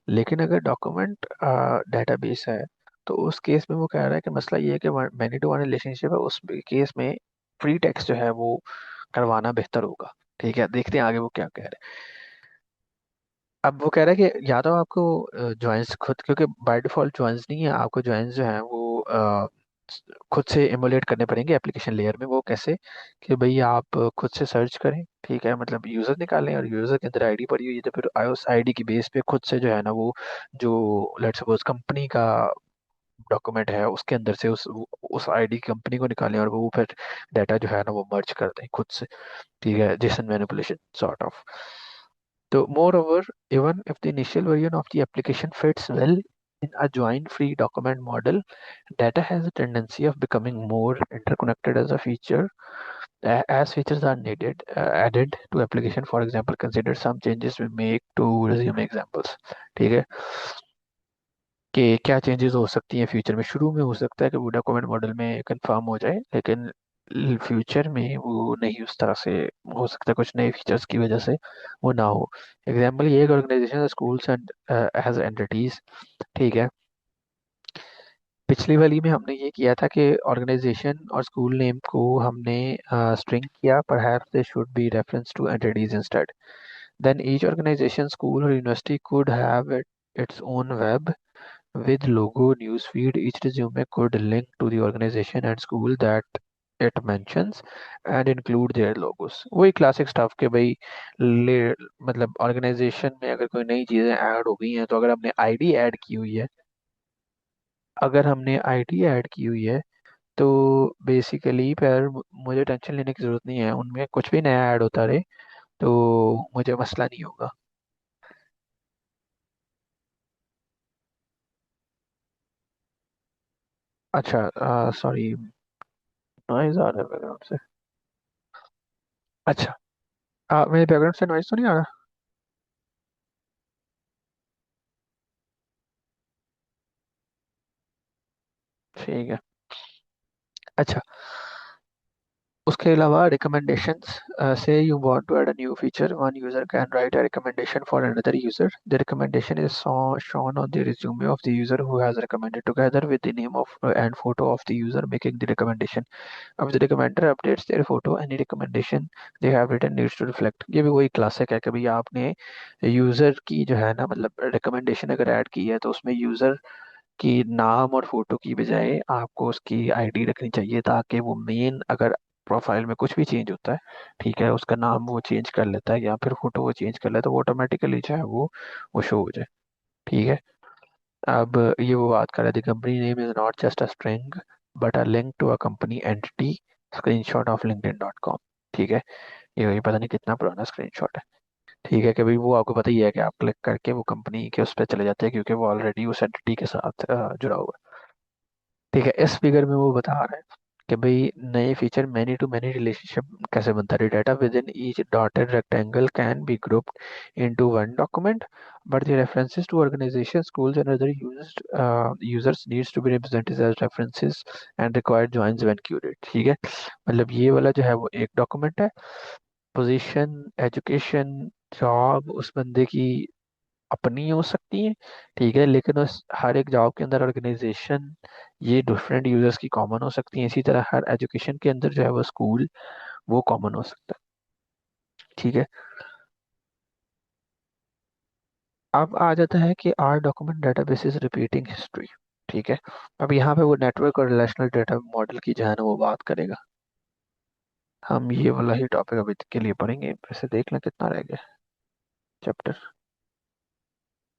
लेकिन अगर डॉक्यूमेंट डेटाबेस है तो उस केस में वो कह रहा है कि मसला ये है कि मैनी टू वन रिलेशनशिप है, उस केस में फ्री टेक्स्ट जो है वो करवाना बेहतर होगा। ठीक है, देखते हैं आगे वो क्या कह रहे हैं। अब वो कह रहा है कि या तो आपको ज्वाइंस खुद, क्योंकि बाय डिफॉल्ट ज्वाइंस नहीं है, आपको ज्वाइंस जो है वो खुद से इमुलेट करने पड़ेंगे एप्लीकेशन लेयर में। वो कैसे कि भाई आप खुद से सर्च करें, ठीक है, मतलब यूजर निकालें और यूजर के अंदर आईडी पड़ी हुई है तो फिर उस आईडी की बेस पे खुद से जो है ना वो जो लेट्स सपोज कंपनी का डॉक्यूमेंट है उसके अंदर से उस आईडी कंपनी को निकालें और वो फिर डाटा जो है ना वो मर्ज कर दें खुद से। ठीक है, Jason manipulation sort of. So, moreover, even if the initial version of the application fits well in a join-free document model, data has a tendency of becoming more interconnected as a feature. As features are needed added to application, for example, consider some changes we make to resume examples. ठीक है, कि क्या changes हो सकती हैं future में। शुरू में हो सकता है कि वो डॉक्यूमेंट मॉडल में कंफर्म हो जाए, लेकिन फ्यूचर में वो नहीं उस तरह से हो सकता है, कुछ नए फीचर्स की वजह से वो ना हो। एग्जाम्पल ये एक organisation schools and as entities. ठीक है, पिछली वाली में हमने ये किया था कि ऑर्गेनाइजेशन और स्कूल नेम को हमने स्ट्रिंग किया, perhaps they should be reference to entities instead. Then each organization, school or university could have its own web with logo, newsfeed. Each resume could link to the organization and school that it mentions and include their logos. वही classic stuff के भाई ले मतलब organisation में अगर कोई नई चीज़ें ऐड हो गई हैं तो अगर हमने आईडी ऐड की हुई है तो बेसिकली फिर मुझे टेंशन लेने की ज़रूरत नहीं है, उनमें कुछ भी नया ऐड होता रहे तो मुझे मसला नहीं होगा। अच्छा, सॉरी, नॉइज आ रहा है बैकग्राउंड से। अच्छा, मेरे बैकग्राउंड से नॉइज तो नहीं आ रहा? ठीक है। अच्छा, उसके अलावा रिकमेंडेशंस से you want to add a new feature, one user can write a recommendation for another user. The recommendation is shown on the resume of the user who has recommended together with the name of and photo of the user making the recommendation. अब the recommender updates their photo, any recommendation they have written needs to reflect। ये भी वही classic है कि भाई आपने user की जो है ना मतलब रिकमेंडेशन अगर ऐड की है तो उसमें यूजर कि नाम और फोटो की बजाय आपको उसकी आईडी रखनी चाहिए, ताकि वो मेन अगर प्रोफाइल में कुछ भी चेंज होता है, ठीक है, उसका नाम वो चेंज कर लेता है या फिर फोटो वो चेंज कर लेता है तो वो ऑटोमेटिकली जो है वो शो हो जाए। ठीक है, अब ये वो बात कर रहे थे, company name is not just a string but a link to a company entity, screenshot of linkedin.com। ठीक है, ये पता नहीं कितना पुराना स्क्रीनशॉट है। ठीक है, कि भाई वो आपको पता ही है कि आप क्लिक करके वो कंपनी के उस पर चले जाते हैं क्योंकि वो ऑलरेडी उस एंटिटी के साथ जुड़ा हुआ है। ठीक है, इस फिगर में वो बता रहा है कि भाई नए feature many to many relationship कैसे बनता है। Data within each dotted rectangle can be grouped into one document but the references to organisation schools and other users needs to be represented as references and required joins when queried. ठीक है, मतलब ये वाला जो है वो एक document है, पोजीशन, एजुकेशन, जॉब उस बंदे की अपनी हो सकती है। ठीक है, लेकिन उस हर एक जॉब के अंदर ऑर्गेनाइजेशन ये डिफरेंट यूजर्स की कॉमन हो सकती है। इसी तरह हर एजुकेशन के अंदर जो है वो स्कूल वो कॉमन हो सकता है। ठीक है, अब आ जाता है कि are document databases repeating history. ठीक है, अब यहाँ पे वो नेटवर्क और रिलेशनल डेटा मॉडल की जो है ना वो बात करेगा। हम ये वाला ही टॉपिक अभी के लिए पढ़ेंगे, वैसे देख लें कितना रह गया चैप्टर।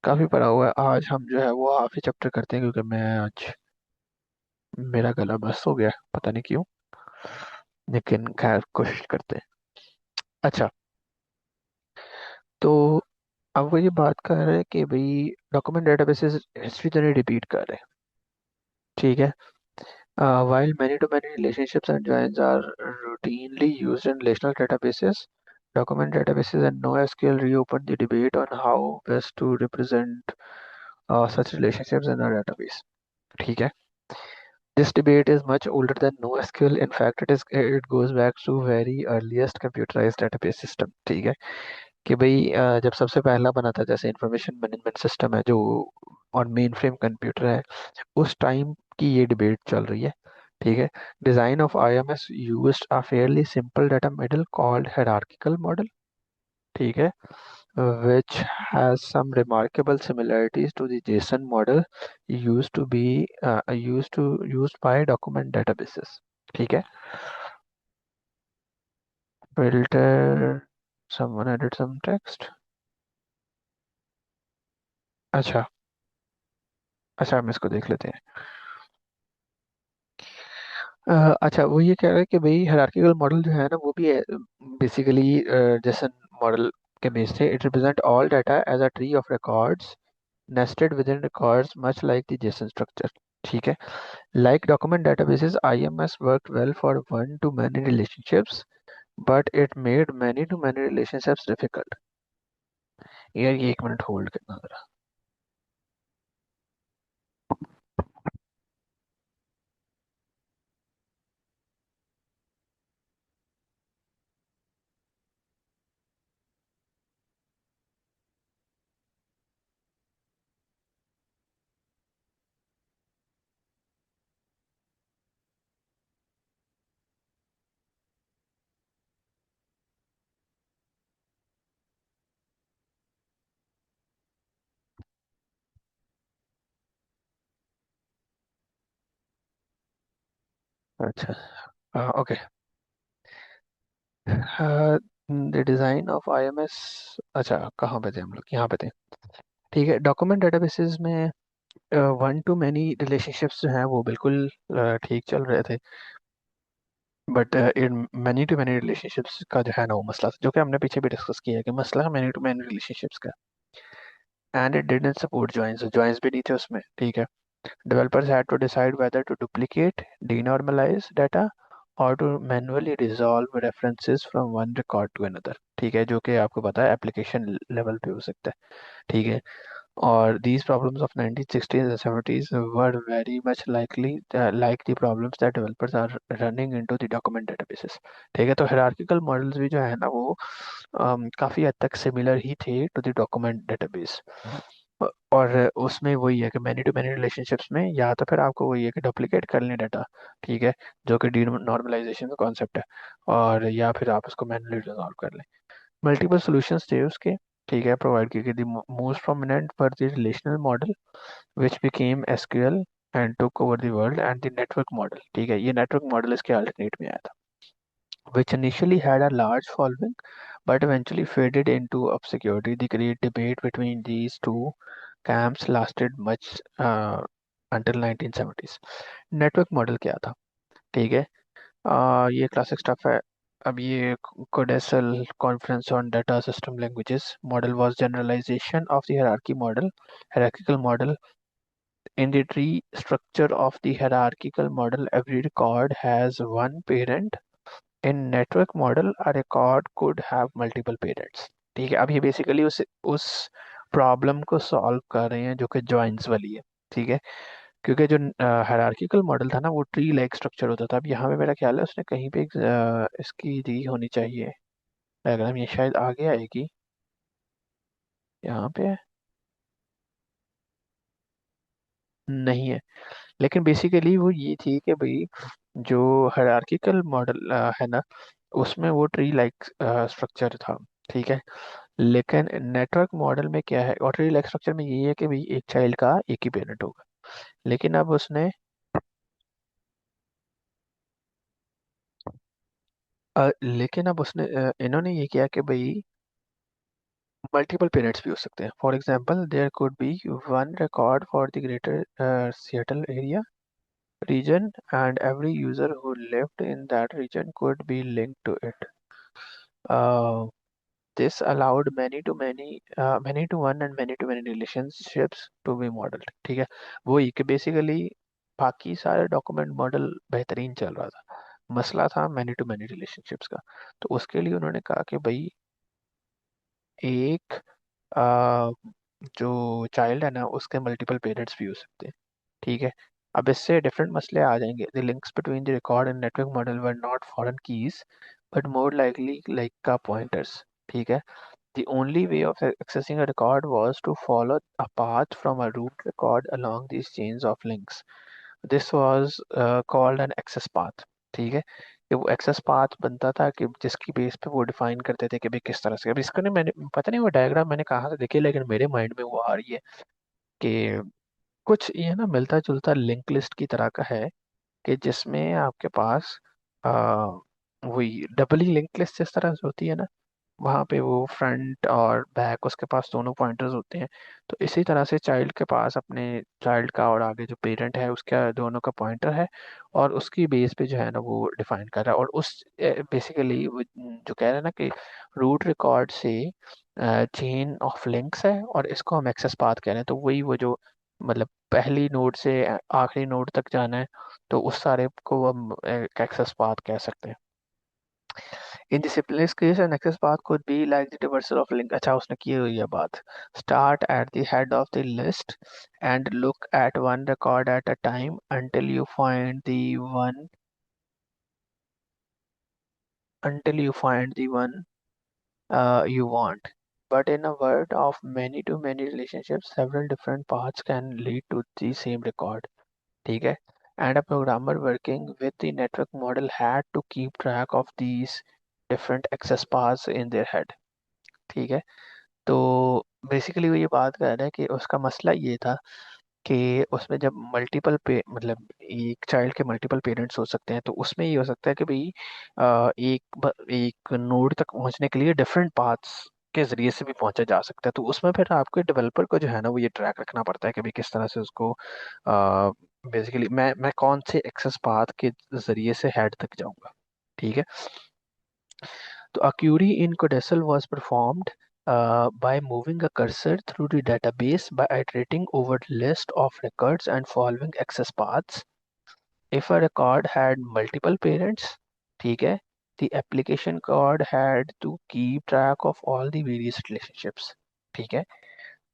काफी पढ़ा हुआ है, आज हम जो है वो हाफ ही चैप्टर करते हैं क्योंकि मैं आज मेरा गला बस हो गया, पता नहीं क्यों, लेकिन खैर कोशिश करते हैं। अच्छा, तो अब वो ये बात कर रहे हैं कि भाई डॉक्यूमेंट डेटाबेसेस हिस्ट्री तो नहीं रिपीट कर रहे। ठीक है, While many-to-many relationships and joins are routinely used in relational databases, document databases and NoSQL reopen the debate on how best to represent such relationships in a database. ठीक है. This debate is much older than NoSQL. In fact, it goes back to very earliest computerized database system. ठीक है कि भाई जब सबसे पहला बना था जैसे इंफॉर्मेशन मैनेजमेंट सिस्टम है जो और मेन फ्रेम कंप्यूटर है उस टाइम की ये डिबेट चल रही है. ठीक है. Design of IMS used a fairly simple data model called hierarchical model. ठीक है. Which has some remarkable similarities to the JSON model used by document databases. ठीक है. Filter. Someone added some text. अच्छा. अच्छा हम इसको देख लेते हैं. अच्छा वो ये कह रहा है कि भाई हायरार्किकल मॉडल जो है ना वो भी बेसिकली जेसन मॉडल के बेस थे. It represent all data as a tree of records nested within records much like the JSON structure. ठीक है. Like document databases, IMS worked well for one-to-many relationships, but it made many-to-many relationships difficult. यार ये एक minute hold करना जरा. अच्छा. Okay. The design of IMS. अच्छा कहाँ पे थे हम लोग. यहाँ पे थे. ठीक है. डॉक्यूमेंट डेटाबेसेस में वन टू मैनी रिलेशनशिप्स जो हैं वो बिल्कुल ठीक चल रहे थे. But in many to many relationships का जो है ना वो मसला था जो कि हमने पीछे भी डिस्कस किया है कि मसला मैनी टू मैनी रिलेशनशिप्स का. And it didn't support joins. Joins भी नहीं थे उसमें. ठीक है. Developers had to decide whether to duplicate, denormalize data or to manually resolve references from one record to another. ठीक है. जो कि आपको पता है एप्लीकेशन लेवल पे हो सकता है. ठीक है. और these problems of 1960s and 70s were very much like the problems that developers are running into the document databases. ठीक है. तो hierarchical models भी जो है ना वो काफ़ी हद तक सिमिलर ही थे टू द डॉक्यूमेंट डेटाबेस. और उसमें वही है कि मैनी टू मैनी रिलेशनशिप्स में या तो फिर आपको वही है कि डुप्लीकेट कर लें डाटा. ठीक है. जो कि डी नॉर्मलाइजेशन का कॉन्सेप्ट है. और या फिर आप उसको मैनुअली रिजॉल्व कर लें. मल्टीपल सॉल्यूशंस थे उसके. ठीक है. प्रोवाइड किए गए. Most prominent for the relational model which became SQL and took over the world and the network model. ठीक है. ये नेटवर्क मॉडल इसके अल्टरनेट में आया था which initially had a large following but eventually faded into obscurity. The great debate between these two camps lasted much until 1970s. Network model क्या था. ठीक है. ये क्लासिक स्टफ है. अब ये CODASYL conference on data system languages model was generalisation of the hierarchy model. Hierarchical model. In the tree structure of the hierarchical model, every record has one parent. In network model a record could have multiple parents. ठीक है. अब ये basically उस problem को solve कर रहे हैं जो कि जॉइंस वाली है. ठीक है. क्योंकि जो हायरार्किकल मॉडल था ना वो ट्री लाइक स्ट्रक्चर होता था. अब यहाँ पे मेरा ख्याल है उसने कहीं पे इसकी दी होनी चाहिए डायग्राम. ये शायद आगे आएगी. यहाँ पे है. नहीं है. लेकिन बेसिकली वो ये थी कि भाई जो हायरार्किकल मॉडल है ना उसमें वो ट्री लाइक स्ट्रक्चर था. ठीक है. लेकिन नेटवर्क मॉडल में क्या है और ट्री लाइक स्ट्रक्चर में ये है कि भाई एक चाइल्ड का एक ही पेरेंट होगा. लेकिन अब उसने लेकिन अब उसने इन्होंने ये किया कि भाई मल्टीपल पेरेंट्स भी हो सकते हैं. For example there could be one record for the greater Seattle area region and every user who lived in that region could be linked to it. Uh, this allowed many to one and many to many relationships to be modeled. ठीक है. वो ही कि basically बाकी सारे document model बेहतरीन चल रहा था। मसला था मैनी टू मैनी रिलेशनशिप्स का। तो उसके लिए उन्होंने कहा कि भाई एक आ, जो चाइल्ड है ना उसके मल्टीपल पेरेंट्स भी हो सकते हैं। ठीक है। अब इससे डिफरेंट मसले आ जाएंगे। The links between the record and network model were not foreign keys but more likely like का पॉइंटर्स। ठीक है। The only way of accessing a record was to follow a path from a root record along these chains of links. This was called an access path। ठीक है। कि वो access path बनता था कि जिसकी बेस पे वो डिफाइन करते थे कि भाई किस तरह से। अब इसका नहीं, मैंने पता नहीं वो डायग्राम मैंने कहाँ से देखी, लेकिन मेरे माइंड में वो आ रही है कि कुछ ये ना मिलता जुलता लिंक लिस्ट की तरह का है कि जिसमें आपके पास आ, वही डबली लिंक लिस्ट जिस तरह से होती है ना, वहाँ पे वो फ्रंट और बैक उसके पास दोनों पॉइंटर्स होते हैं। तो इसी तरह से चाइल्ड के पास अपने चाइल्ड का और आगे जो पेरेंट है उसका दोनों का पॉइंटर है, और उसकी बेस पे जो है ना वो डिफाइन कर रहा है। और उस बेसिकली जो कह रहे हैं ना कि रूट रिकॉर्ड से चेन ऑफ लिंक्स है और इसको हम एक्सेस पाथ कह रहे हैं। तो वही वो जो मतलब पहली नोड से आखिरी नोड तक जाना है, तो उस सारे को हम एक्सेस पाथ कह सकते हैं। In the simplest case, an access path could be like the traversal of link। अच्छा उसने की हुई है बात। Start at the head of the list and look at one record at a time until you find the one you want. But in a world of many to many relationships, several different paths can lead to the same record। ठीक है। And a programmer working with the network model had to keep track of these different access paths in their head। ठीक है। तो basically वो ये बात कर रहा है कि उसका मसला ये था कि उसमें जब मल्टीपल पे मतलब एक चाइल्ड के मल्टीपल पेरेंट्स हो सकते हैं, तो उसमें ये हो सकता है कि भाई एक नोड तक पहुंचने के लिए डिफरेंट पाथ्स के जरिए से भी पहुंचा जा सकता है। तो उसमें फिर आपको डेवलपर को जो है ना वो ये ट्रैक रखना पड़ता है कि भाई किस तरह से उसको बेसिकली मैं कौन से एक्सेस पाथ के जरिए से हेड तक जाऊंगा। ठीक है। तो a query in Codecl was performed by moving a cursor through the database by iterating over the list of records and following access paths. If a record had multiple parents, ठीक है, the application code had to keep track of all the various relationships। ठीक है।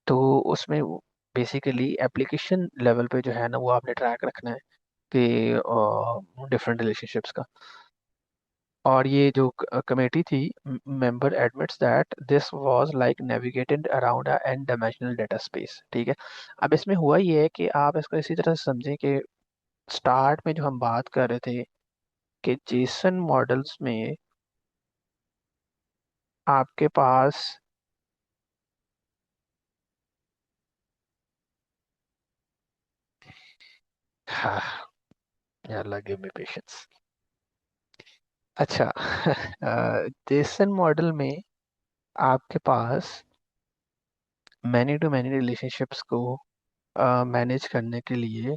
तो उसमें basically application level पे जो है ना वो आपने ट्रैक रखना है कि डिफरेंट रिलेशनशिप्स का। और ये जो कमेटी थी, member admits that this was like navigated around a N dimensional data space. ठीक है। अब इसमें हुआ ये है कि आप इसको इसी तरह से समझें कि स्टार्ट में जो हम बात कर रहे थे कि जेसन मॉडल्स में आपके पास हाँ, अल्लाह गिव मी पेशेंस। अच्छा जेसन मॉडल में आपके पास मैनी टू मैनी रिलेशनशिप्स को मैनेज करने के लिए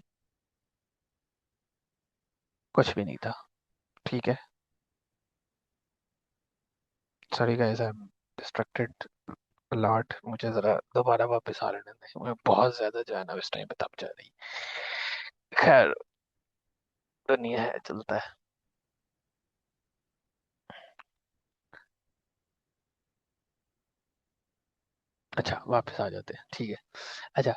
कुछ भी नहीं था। ठीक है। Sorry guys, I am distracted lot. मुझे जरा दोबारा वापस आ लेने दें, मैं बहुत ज्यादा जो है ना इस टाइम पे तब जा रही। खैर, दुनिया है, चलता है। अच्छा वापस आ जाते हैं, ठीक है। अच्छा,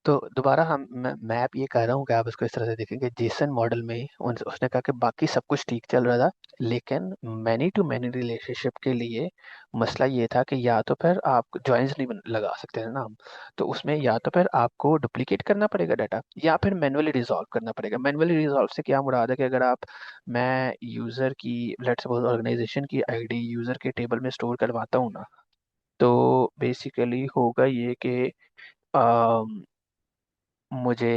तो दोबारा मैं अब ये कह रहा हूँ कि आप इसको इस तरह से देखेंगे। जेसन मॉडल में उसने कहा कि बाकी सब कुछ ठीक चल रहा था, लेकिन मैनी टू मैनी रिलेशनशिप के लिए मसला ये था कि या तो फिर आप जॉइंस नहीं लगा सकते थे ना हम। तो उसमें या तो फिर आपको डुप्लीकेट करना पड़ेगा डाटा, या फिर मैनुअली रिजॉल्व करना पड़ेगा। मैनुअली रिजॉल्व से क्या मुराद है कि अगर आप मैं यूज़र की लेट्स सपोज ऑर्गेनाइजेशन की आईडी यूज़र के टेबल में स्टोर करवाता हूँ ना, तो बेसिकली होगा ये कि मुझे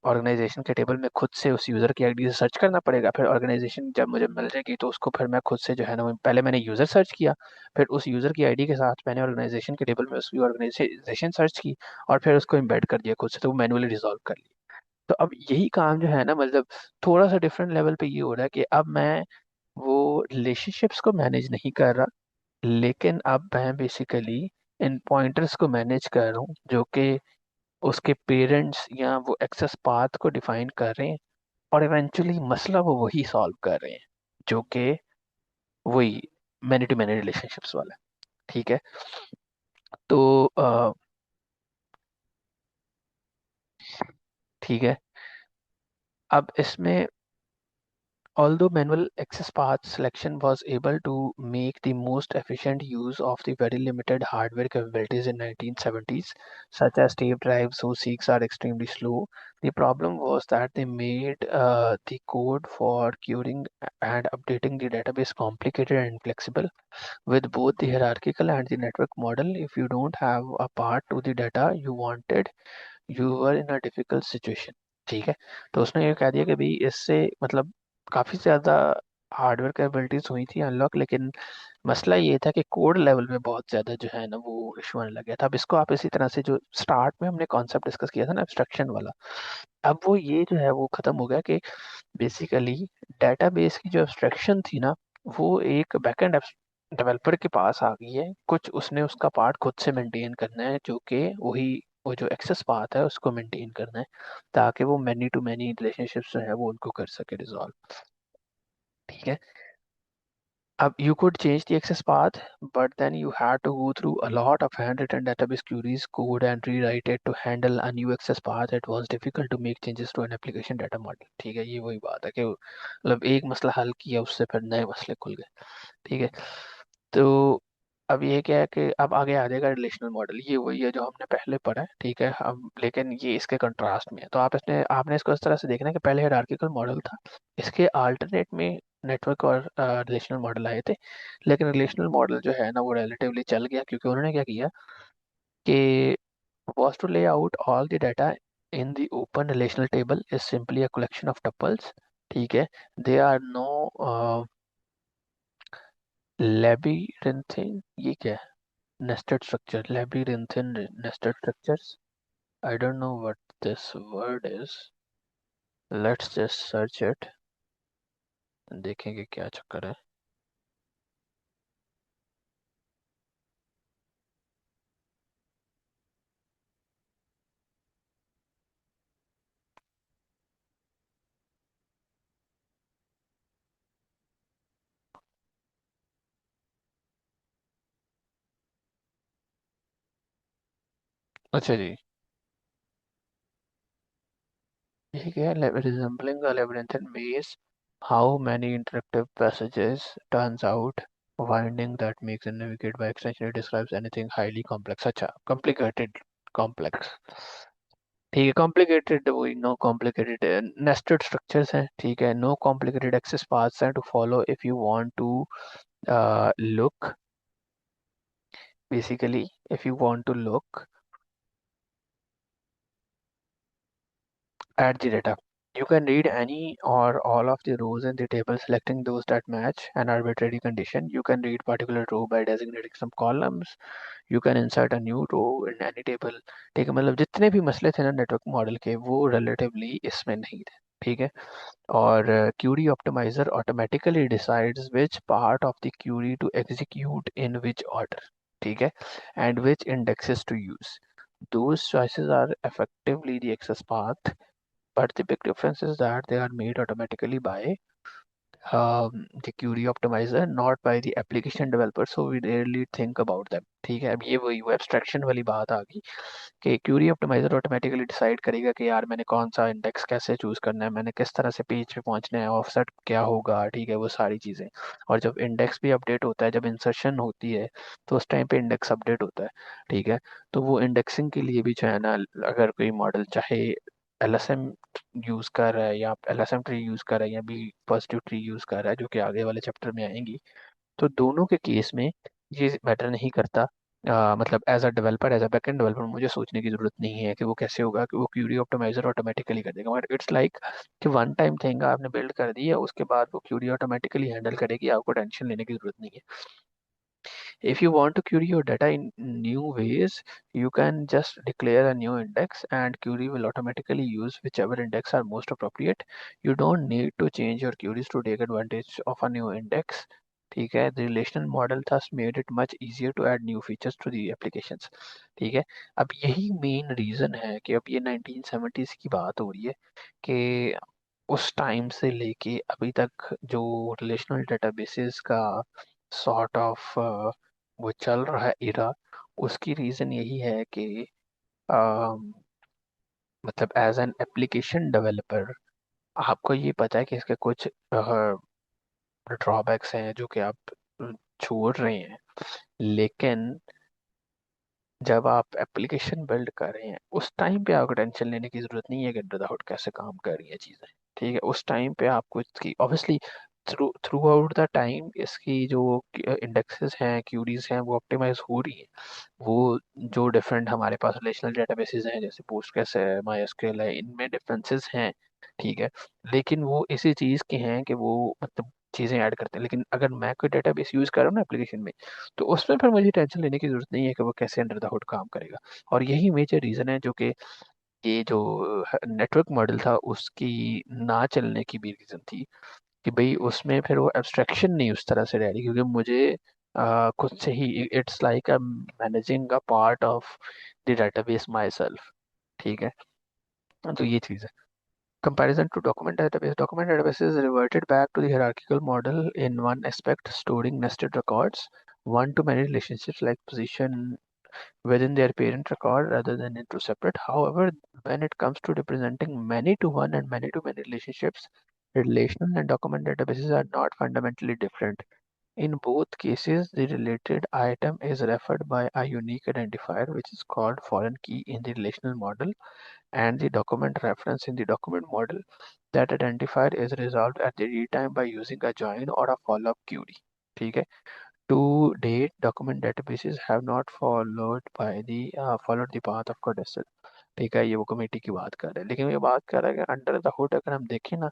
ऑर्गेनाइजेशन के टेबल में खुद से उस यूज़र की आईडी से सर्च करना पड़ेगा। फिर ऑर्गेनाइजेशन जब मुझे मिल जाएगी तो उसको फिर मैं खुद से जो है ना पहले मैंने यूज़र सर्च किया, फिर उस यूज़र की आईडी के साथ मैंने ऑर्गेनाइजेशन के टेबल में उसकी ऑर्गेनाइजेशन सर्च की, और फिर उसको एम्बेड कर दिया खुद से, तो वो मैनुअली रिजॉल्व कर लिया। तो अब यही काम जो है ना मतलब थोड़ा सा डिफरेंट लेवल पे ये हो रहा है कि अब मैं वो रिलेशनशिप्स को मैनेज नहीं कर रहा, लेकिन अब मैं बेसिकली इन पॉइंटर्स को मैनेज कर रहा हूँ, जो कि उसके पेरेंट्स या वो एक्सेस पाथ को डिफाइन कर रहे हैं, और इवेंचुअली मसला वो वही सॉल्व कर रहे हैं, जो कि वही मैनी टू मैनी रिलेशनशिप्स वाला है। ठीक है। तो ठीक है। अब इसमें although manual access path selection was able to make the most efficient use of the very limited hardware capabilities in 1970s, such as tape drives whose seeks are extremely slow, the problem was that they made the code for queuing and updating the database complicated and inflexible. With both the hierarchical and the network model, if you don't have a path to the data you wanted, you were in a difficult situation. ठीक है। तो उसने ये कह दिया कि भाई इससे मतलब काफ़ी ज़्यादा हार्डवेयर कैपेबिलिटीज हुई थी अनलॉक, लेकिन मसला ये था कि कोड लेवल में बहुत ज़्यादा जो है ना वो इशू आने लग गया था। अब इसको आप इसी तरह से जो स्टार्ट में हमने कॉन्सेप्ट डिस्कस किया था ना एब्स्ट्रक्शन वाला, अब वो ये जो है वो ख़त्म हो गया कि बेसिकली डेटाबेस की जो एब्स्ट्रक्शन थी ना, वो एक बैकएंड डेवलपर के पास आ गई है। कुछ उसने उसका पार्ट खुद से मेंटेन करना है, जो कि वही वो जो एक्सेस पाथ है उसको मेंटेन करना है, ताकि वो मैनी टू मैनी रिलेशनशिप्स जो है वो उनको कर सके रिजॉल्व। ठीक है। अब you could change the access path, but then you had to go through a lot of handwritten database queries, code, and rewrite it to handle a new access path. It was difficult to make changes to an application data model. ठीक है, ये वही बात है कि मतलब एक मसला हल किया उससे फिर नए मसले खुल गए। ठीक है। तो अब ये क्या है कि अब आगे आ जाएगा रिलेशनल मॉडल, ये वही है जो हमने पहले पढ़ा है। ठीक है। अब लेकिन ये इसके कंट्रास्ट में है, तो आपने इसको इस तरह से देखना है कि पहले हायरार्किकल मॉडल था, इसके अल्टरनेट में नेटवर्क और रिलेशनल मॉडल आए थे। लेकिन रिलेशनल मॉडल जो है ना वो रिलेटिवली चल गया, क्योंकि उन्होंने क्या किया कि was to lay out all the data in the open relational table is simply a collection of tuples। ठीक है। They are no labyrinthine, ये क्या है, nested structure, labyrinthine nested structures। I don't know what this word is, let's just search it, देखेंगे क्या चक्कर है। अच्छा जी, ये क्या है, resembling a labyrinthine maze, how many interactive passages turns out winding that makes it navigate by extension, it describes anything highly complex। अच्छा, complicated, complex। ठीक है, कॉम्प्लिकेटेड वही नो कॉम्प्लिकेटेड नेस्टेड स्ट्रक्चर्स हैं। ठीक है। नो कॉम्प्लिकेटेड एक्सेस पाथ्स हैं to follow if you want to look, basically if you want to look at the data, you can read any or all of the rows in the table, selecting those that match an arbitrary condition. You can read particular row by designating some columns, you can insert a new row in any table। ठीक है, मतलब जितने भी मसले थे ना network model के वो रिलेटिवली इसमें नहीं थे। ठीक है। और query optimizer automatically decides which part of the query to execute in which order। ठीक है। And which indexes to use, those choices are effectively the access path, but the big difference is that they are made automatically by the query optimizer, not by the application developer, so we rarely think about them। ठीक है। अब ये वही वो abstraction वाली बात आ गई कि क्यूरी ऑप्टिमाइजर ऑटोमेटिकली डिसाइड करेगा कि यार मैंने कौन सा इंडेक्स कैसे चूज करना है, मैंने किस तरह से पेज पे पहुंचना है, ऑफसेट क्या होगा। ठीक है, वो सारी चीज़ें। और जब इंडेक्स भी अपडेट होता है, जब इंसर्शन होती है, तो उस टाइम पे इंडेक्स अपडेट होता है। ठीक है। तो वो इंडेक्सिंग के लिए भी जो है ना, अगर कोई मॉडल चाहे एलएसएम यूज कर रहा है या एलएसएम ट्री यूज कर रहा है या बी पॉजिटिव ट्री यूज कर रहा है, जो कि आगे वाले चैप्टर में आएंगी, तो दोनों के केस में ये मैटर नहीं करता। मतलब as a developer, as a backend developer मुझे सोचने की जरूरत नहीं है कि वो कैसे होगा, कि वो क्यूरी ऑप्टिमाइजर ऑटोमेटिकली कर देगा। बट इट्स लाइक कि वन टाइम थिंग आपने बिल्ड कर दी है, उसके बाद वो क्यूरी ऑटोमेटिकली हैंडल करेगी, आपको टेंशन लेने की जरूरत नहीं है। If you want to query your data in new ways, you can just declare a new index and query will automatically use whichever index are most appropriate. You don't need to change your queries to take advantage of a new index। ठीक है, the relational model thus made it much easier to add new features to the applications. ठीक है, अब यही main reason है कि अब ये 1970s की बात हो रही है कि उस टाइम से लेके अभी तक जो रिलेशनल डेटाबेसेस का सॉर्ट ऑफ वो चल रहा है इरा, उसकी रीज़न यही है कि मतलब एज एन एप्लीकेशन डेवलपर आपको ये पता है कि इसके कुछ ड्रॉबैक्स हैं जो कि आप छोड़ रहे हैं, लेकिन जब आप एप्लीकेशन बिल्ड कर रहे हैं उस टाइम पे आपको टेंशन लेने की जरूरत नहीं है कि अंडर द हुड कैसे काम कर रही है चीज़ें। ठीक है, उस टाइम पे आपको इसकी obviously through through out the time इसकी जो इंडेक्सेस हैं, क्यूरीज हैं, वो ऑप्टिमाइज हो रही हैं। वो जो डिफरेंट हमारे पास रिलेशनल डेटाबेसेस हैं जैसे पोस्टग्रेस है, मायस्क्यूएल है, इनमें डिफरेंसेस हैं। ठीक है, लेकिन वो इसी चीज़ के हैं कि वो मतलब चीज़ें ऐड करते हैं। लेकिन अगर मैं कोई डेटाबेस यूज़ कर रहा हूँ ना एप्लीकेशन में, तो उसमें फिर मुझे टेंशन लेने की जरूरत नहीं है कि वो कैसे अंडर द हुड काम करेगा। और यही मेजर रीज़न है जो कि ये जो नेटवर्क मॉडल था उसकी ना चलने की भी रीज़न थी कि भाई उसमें फिर वो एब्स्ट्रैक्शन नहीं उस तरह से रह रही, क्योंकि मुझे खुद से ही it's like a managing a part of the database myself. ठीक है, तो ये चीज़ है। Comparison to document database. Document databases reverted back to the hierarchical model in one aspect, storing nested records, one-to-many relationships like position within their parent record rather than into separate. However, when it comes to representing many-to-one and many-to-many relationships, relational and document databases are not fundamentally different. In both cases, the related item is referred by a unique identifier, which is called foreign key in the relational model, and the document reference in the document model. That identifier is resolved at the read time by using a join or a follow-up query. ठीक है, to date document databases have not followed the path of codecil। ठीक है, ये वो committee की बात कर रहे हैं, लेकिन ये बात कर रहा है कि अंडर द हुड अगर हम देखें ना,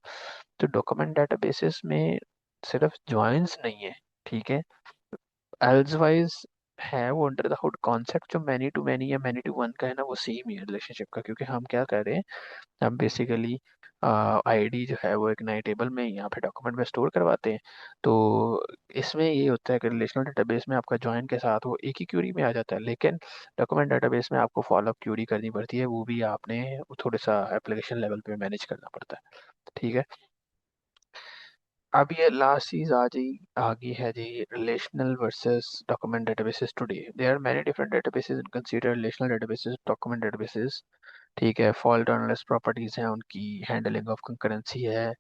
तो डॉक्यूमेंट डेटाबेसेस में सिर्फ ज्वाइंस नहीं है। ठीक है, एल्सवाइज है वो अंडर द हुड कॉन्सेप्ट जो मैनी टू मैनी या मैनी टू वन का है ना, वो सेम ही है रिलेशनशिप का। क्योंकि हम क्या कर रहे हैं, हम बेसिकली आईडी जो है वो एक नए टेबल में यहाँ पे डॉक्यूमेंट में स्टोर करवाते हैं। तो इसमें ये होता है कि रिलेशनल डेटाबेस में आपका ज्वाइन के साथ वो एक ही क्यूरी में आ जाता है, लेकिन डॉक्यूमेंट डेटाबेस में आपको फॉलोअप क्यूरी करनी पड़ती है, वो भी आपने थोड़ा सा एप्लीकेशन लेवल पे मैनेज करना पड़ता है। ठीक है, अब ये लास्ट चीज आ गई है जी, relational versus document databases today. There are many different databases consider relational databases, document databases. ठीक है, फॉल्ट टॉलरेंस प्रॉपर्टीज हैं उनकी, हैंडलिंग ऑफ कंकरेंसी है।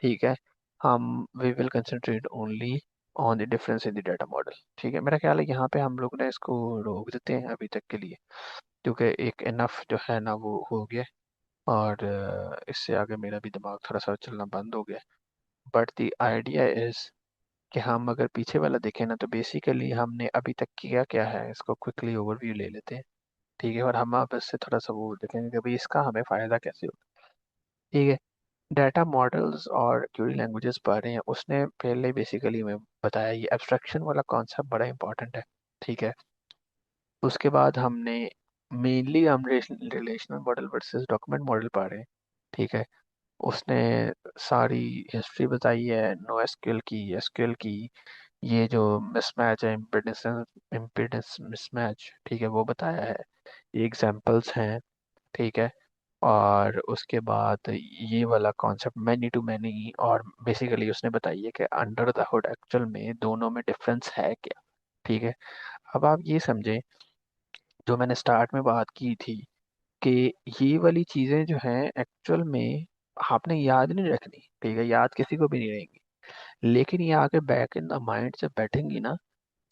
ठीक है, हम we will concentrate only on the difference in the data model. ठीक है, मेरा ख्याल है यहाँ पे हम लोग ने इसको रोक देते हैं अभी तक के लिए, क्योंकि एक इनफ जो है ना वो हो गया। और इससे आगे मेरा भी दिमाग थोड़ा सा चलना बंद हो गया। बट द आइडिया इज कि हम अगर पीछे वाला देखें ना, तो बेसिकली हमने अभी तक किया क्या है इसको क्विकली ओवरव्यू ले लेते हैं। ठीक है, और हम आप इससे थोड़ा सा वो देखेंगे कि भाई इसका हमें फ़ायदा कैसे होगा। ठीक है, डाटा मॉडल्स और क्वेरी लैंग्वेजेस पढ़ रहे हैं, उसने पहले बेसिकली हमें बताया ये एब्स्ट्रैक्शन वाला कॉन्सेप्ट बड़ा इंपॉर्टेंट है। ठीक है, उसके बाद हमने मेनली हम relational model versus document model पढ़ रहे हैं। ठीक है, उसने सारी हिस्ट्री बताई है नो एसक्यूएल की, एसक्यूएल की, ये जो मिसमैच है, इम्पिडेंस इम्पिडेंस मिसमैच, ठीक है, वो बताया है, ये एग्जांपल्स हैं। ठीक है, और उसके बाद ये वाला कॉन्सेप्ट मैनी टू मैनी, और बेसिकली उसने बताई है कि अंडर द हुड एक्चुअल में दोनों में डिफरेंस है क्या। ठीक है, अब आप ये समझें, जो मैंने स्टार्ट में बात की थी कि ये वाली चीज़ें जो हैं एक्चुअल में आपने याद नहीं रखनी। ठीक है, याद किसी को भी नहीं रहेंगी, लेकिन ये आके बैक इन द माइंड से बैठेंगी ना,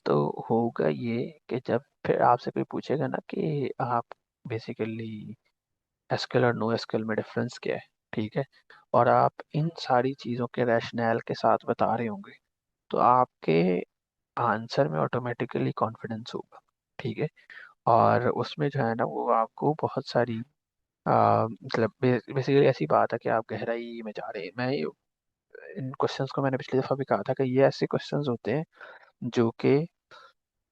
तो होगा ये कि जब फिर आपसे कोई पूछेगा ना कि आप बेसिकली एसक्यूएल और नो एसक्यूएल में डिफरेंस क्या है। ठीक है, और आप इन सारी चीज़ों के रैशनैल के साथ बता रहे होंगे, तो आपके आंसर में ऑटोमेटिकली कॉन्फिडेंस होगा। ठीक है, और उसमें जो है ना वो आपको बहुत सारी मतलब बेसिकली ऐसी बात है कि आप गहराई में जा रहे हैं। इन क्वेश्चंस को मैंने पिछली दफ़ा भी कहा था कि ये ऐसे क्वेश्चंस होते हैं जो कि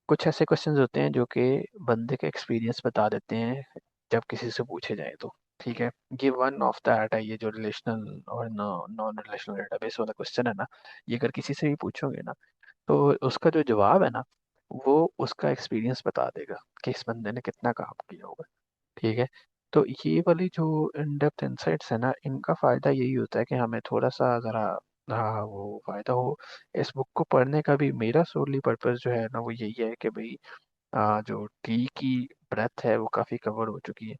कुछ ऐसे क्वेश्चंस होते हैं जो कि बंदे के एक्सपीरियंस बता देते हैं जब किसी से पूछे जाए तो। ठीक है, ये वन ऑफ दैट है, ये जो रिलेशनल और नॉन रिलेशनल डेटाबेस वाला क्वेश्चन है ना, ये अगर किसी से भी पूछोगे ना, तो उसका जो जवाब है ना, वो उसका एक्सपीरियंस बता देगा कि इस बंदे ने कितना काम किया होगा। ठीक है। तो ये वाली जो इन डेप्थ इंसाइट्स है ना, इनका फ़ायदा यही होता है कि हमें थोड़ा सा ज़रा, हाँ, वो फ़ायदा हो। इस बुक को पढ़ने का भी मेरा सोली पर्पस जो है ना, वो यही है कि भाई जो टी की ब्रेथ है वो काफ़ी कवर हो चुकी है।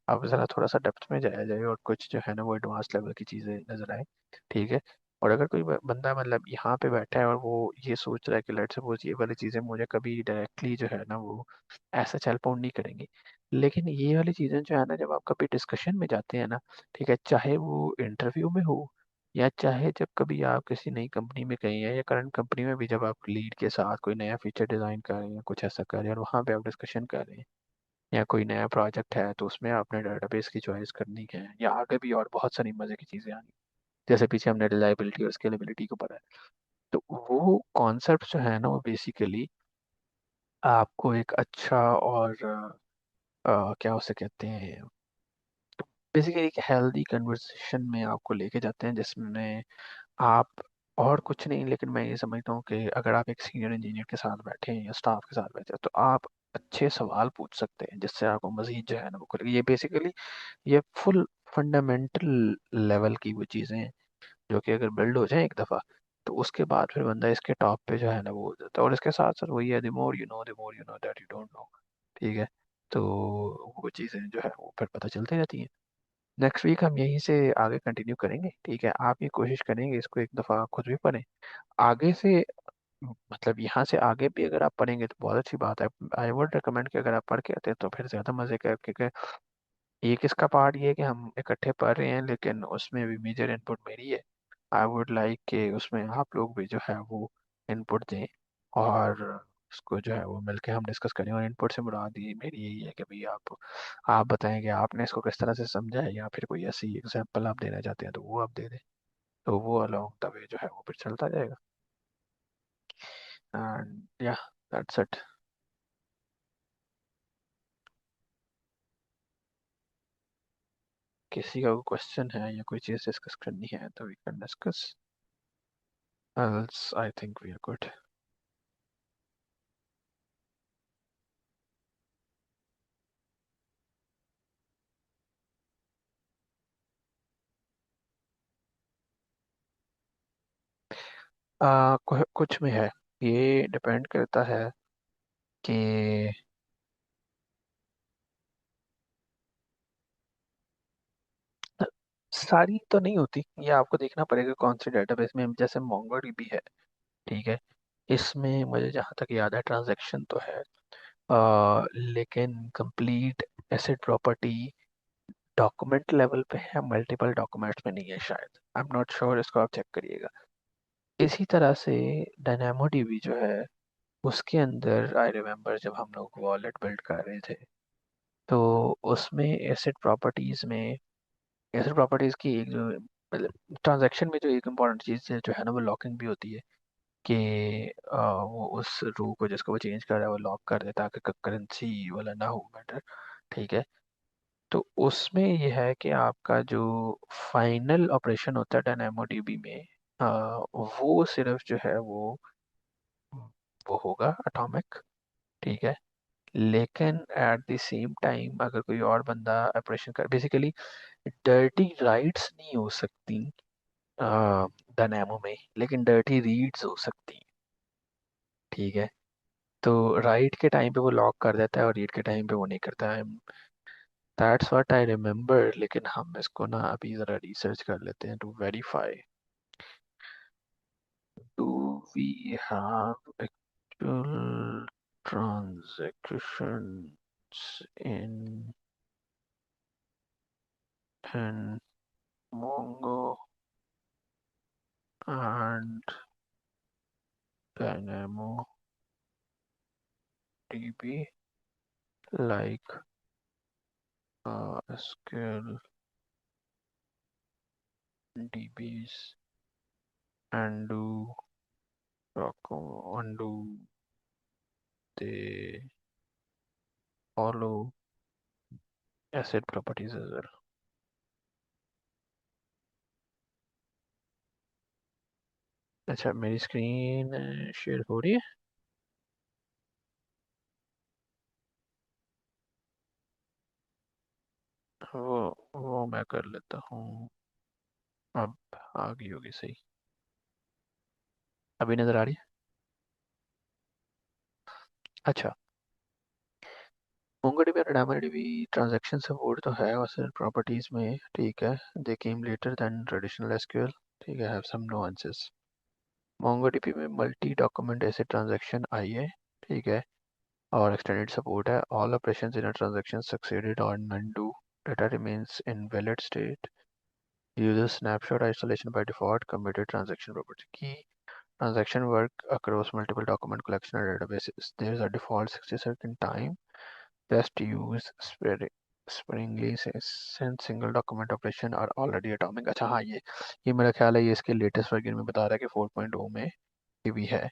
अब ज़रा थोड़ा सा डेप्थ में जाया जाए और कुछ जो है ना वो एडवांस लेवल की चीज़ें नज़र आए। ठीक है। और अगर कोई बंदा मतलब यहाँ पे बैठा है और वो ये सोच रहा है कि लेट्स सपोज ये वाली चीज़ें मुझे कभी डायरेक्टली जो है ना वो ऐसा हेल्प आउट नहीं करेंगी, लेकिन ये वाली चीज़ें जो है ना जब आप कभी डिस्कशन में जाते हैं ना, ठीक है, चाहे वो इंटरव्यू में हो या चाहे जब कभी आप किसी नई कंपनी में गए हैं या करंट कंपनी में भी जब आप लीड के साथ कोई नया फीचर डिज़ाइन कर रहे हैं, कुछ ऐसा कर रहे हैं और वहाँ पे आप डिस्कशन कर रहे हैं, या कोई नया प्रोजेक्ट है तो उसमें आपने डाटाबेस की चॉइस करनी है, या आगे भी और बहुत सारी मज़े की चीज़ें आनी, जैसे पीछे हमने रिलायबिलिटी और स्केलेबिलिटी को पढ़ा है। तो वो कॉन्सेप्ट जो है ना वो बेसिकली आपको एक अच्छा और क्या उसे कहते हैं, बेसिकली एक हेल्दी कन्वर्सेशन में आपको लेके जाते हैं, जिसमें आप और कुछ नहीं, लेकिन मैं ये समझता हूँ कि अगर आप एक सीनियर इंजीनियर के साथ बैठे हैं या स्टाफ के साथ बैठे हैं तो आप अच्छे सवाल पूछ सकते हैं जिससे आपको मजीद जो है ना वो करेगी। ये बेसिकली ये फुल फंडामेंटल लेवल की वो चीज़ें हैं जो कि अगर बिल्ड हो जाए एक दफ़ा, तो उसके बाद फिर बंदा इसके टॉप पे जो है ना वो हो जाता है। और इसके साथ साथ वही है, the more you know that you don't know. ठीक है। तो वो चीज़ें जो है वो फिर पता चलती रहती हैं। नेक्स्ट वीक हम यहीं से आगे कंटिन्यू करेंगे। ठीक है, आप ये कोशिश करेंगे इसको एक दफ़ा खुद भी पढ़ें आगे से, मतलब यहाँ से आगे भी अगर आप पढ़ेंगे तो बहुत अच्छी बात है। आई वुड रिकमेंड कि अगर आप पढ़ के आते हैं तो फिर ज़्यादा मज़े का, क्योंकि एक इसका पार्ट ये है कि हम इकट्ठे पढ़ रहे हैं लेकिन उसमें भी मेजर इनपुट मेरी है। आई वुड लाइक कि उसमें आप लोग भी जो है वो इनपुट दें और उसको जो है वो मिलके हम डिस्कस करें। और इनपुट से मुराद ये मेरी यही है कि भाई आप बताएं कि आपने इसको किस तरह से समझा है, या फिर कोई ऐसी एग्जांपल आप देना चाहते हैं तो वो आप दे दें। तो वो अलोंग द वे जो है वो फिर चलता जाएगा। एंड या दैट्स इट। किसी का कोई क्वेश्चन है या कोई चीज़ डिस्कस करनी है तो we can discuss, else I think we are good. कुछ में है, ये डिपेंड करता है कि सारी तो नहीं होती, ये आपको देखना पड़ेगा कौन सी डेटाबेस में। जैसे मोंगोडीबी है, ठीक है, इसमें मुझे जहाँ तक याद है ट्रांजैक्शन तो है, लेकिन complete asset property document level पे है, मल्टीपल डॉक्यूमेंट्स में नहीं है शायद। आई एम नॉट श्योर, इसको आप चेक करिएगा। इसी तरह से डायनामोडीबी जो है उसके अंदर आई रिमेम्बर जब हम लोग वॉलेट बिल्ड कर रहे थे तो उसमें एसेट प्रॉपर्टीज में, एसेट प्रॉपर्टीज की एक जो मतलब ट्रांजैक्शन में जो एक इम्पॉर्टेंट चीज़ जो है ना वो लॉकिंग भी होती है कि वो उस रू को जिसको वो चेंज कर रहा है वो लॉक कर देता है ताकि करेंसी वाला ना हो मैटर। ठीक है। तो उसमें ये है कि आपका जो फाइनल ऑपरेशन होता है डायनामोडीबी में, वो सिर्फ जो है वो होगा एटॉमिक। ठीक है। लेकिन एट द सेम टाइम अगर कोई और बंदा ऑपरेशन कर, बेसिकली डर्टी राइट्स नहीं हो सकती डायनेमो में, लेकिन डर्टी रीड्स हो सकती हैं। ठीक है। तो राइट के टाइम पे वो लॉक कर देता है और रीड के टाइम पे वो नहीं करता है। दैट्स व्हाट आई रिमेम्बर, लेकिन हम इसको ना अभी ज़रा रिसर्च कर लेते हैं to verify. Do we have actual transactions in Mongo and DynamoDB like SQL DBs undo undo they follow asset properties as well. अच्छा, मेरी स्क्रीन शेयर हो रही है। वो मैं कर लेता हूँ। अब आ गई होगी सही। अभी नज़र आ रही है। अच्छा, MongoDB और DynamoDB ट्रांजैक्शन सपोर्ट तो है वैसे प्रॉपर्टीज में, ठीक है। They came later than traditional SQL, ठीक है, हैव सम नुआंसेस। MongoDB में मल्टी डॉक्यूमेंट ऐसे ट्रांजैक्शन आई है, ठीक है, और एक्सटेंडेड सपोर्ट है। All operations in a transaction succeeded और none do, data remains in valid state, user snapshot isolation by default, committed transaction property की transaction work across multiple document collection and databases. There is a default 60-second time. Best use sparingly since single document operation are already atomic. अच्छा हाँ, ये मेरा ख्याल है ये इसके latest version में बता रहा है कि 4.0 में ये भी है।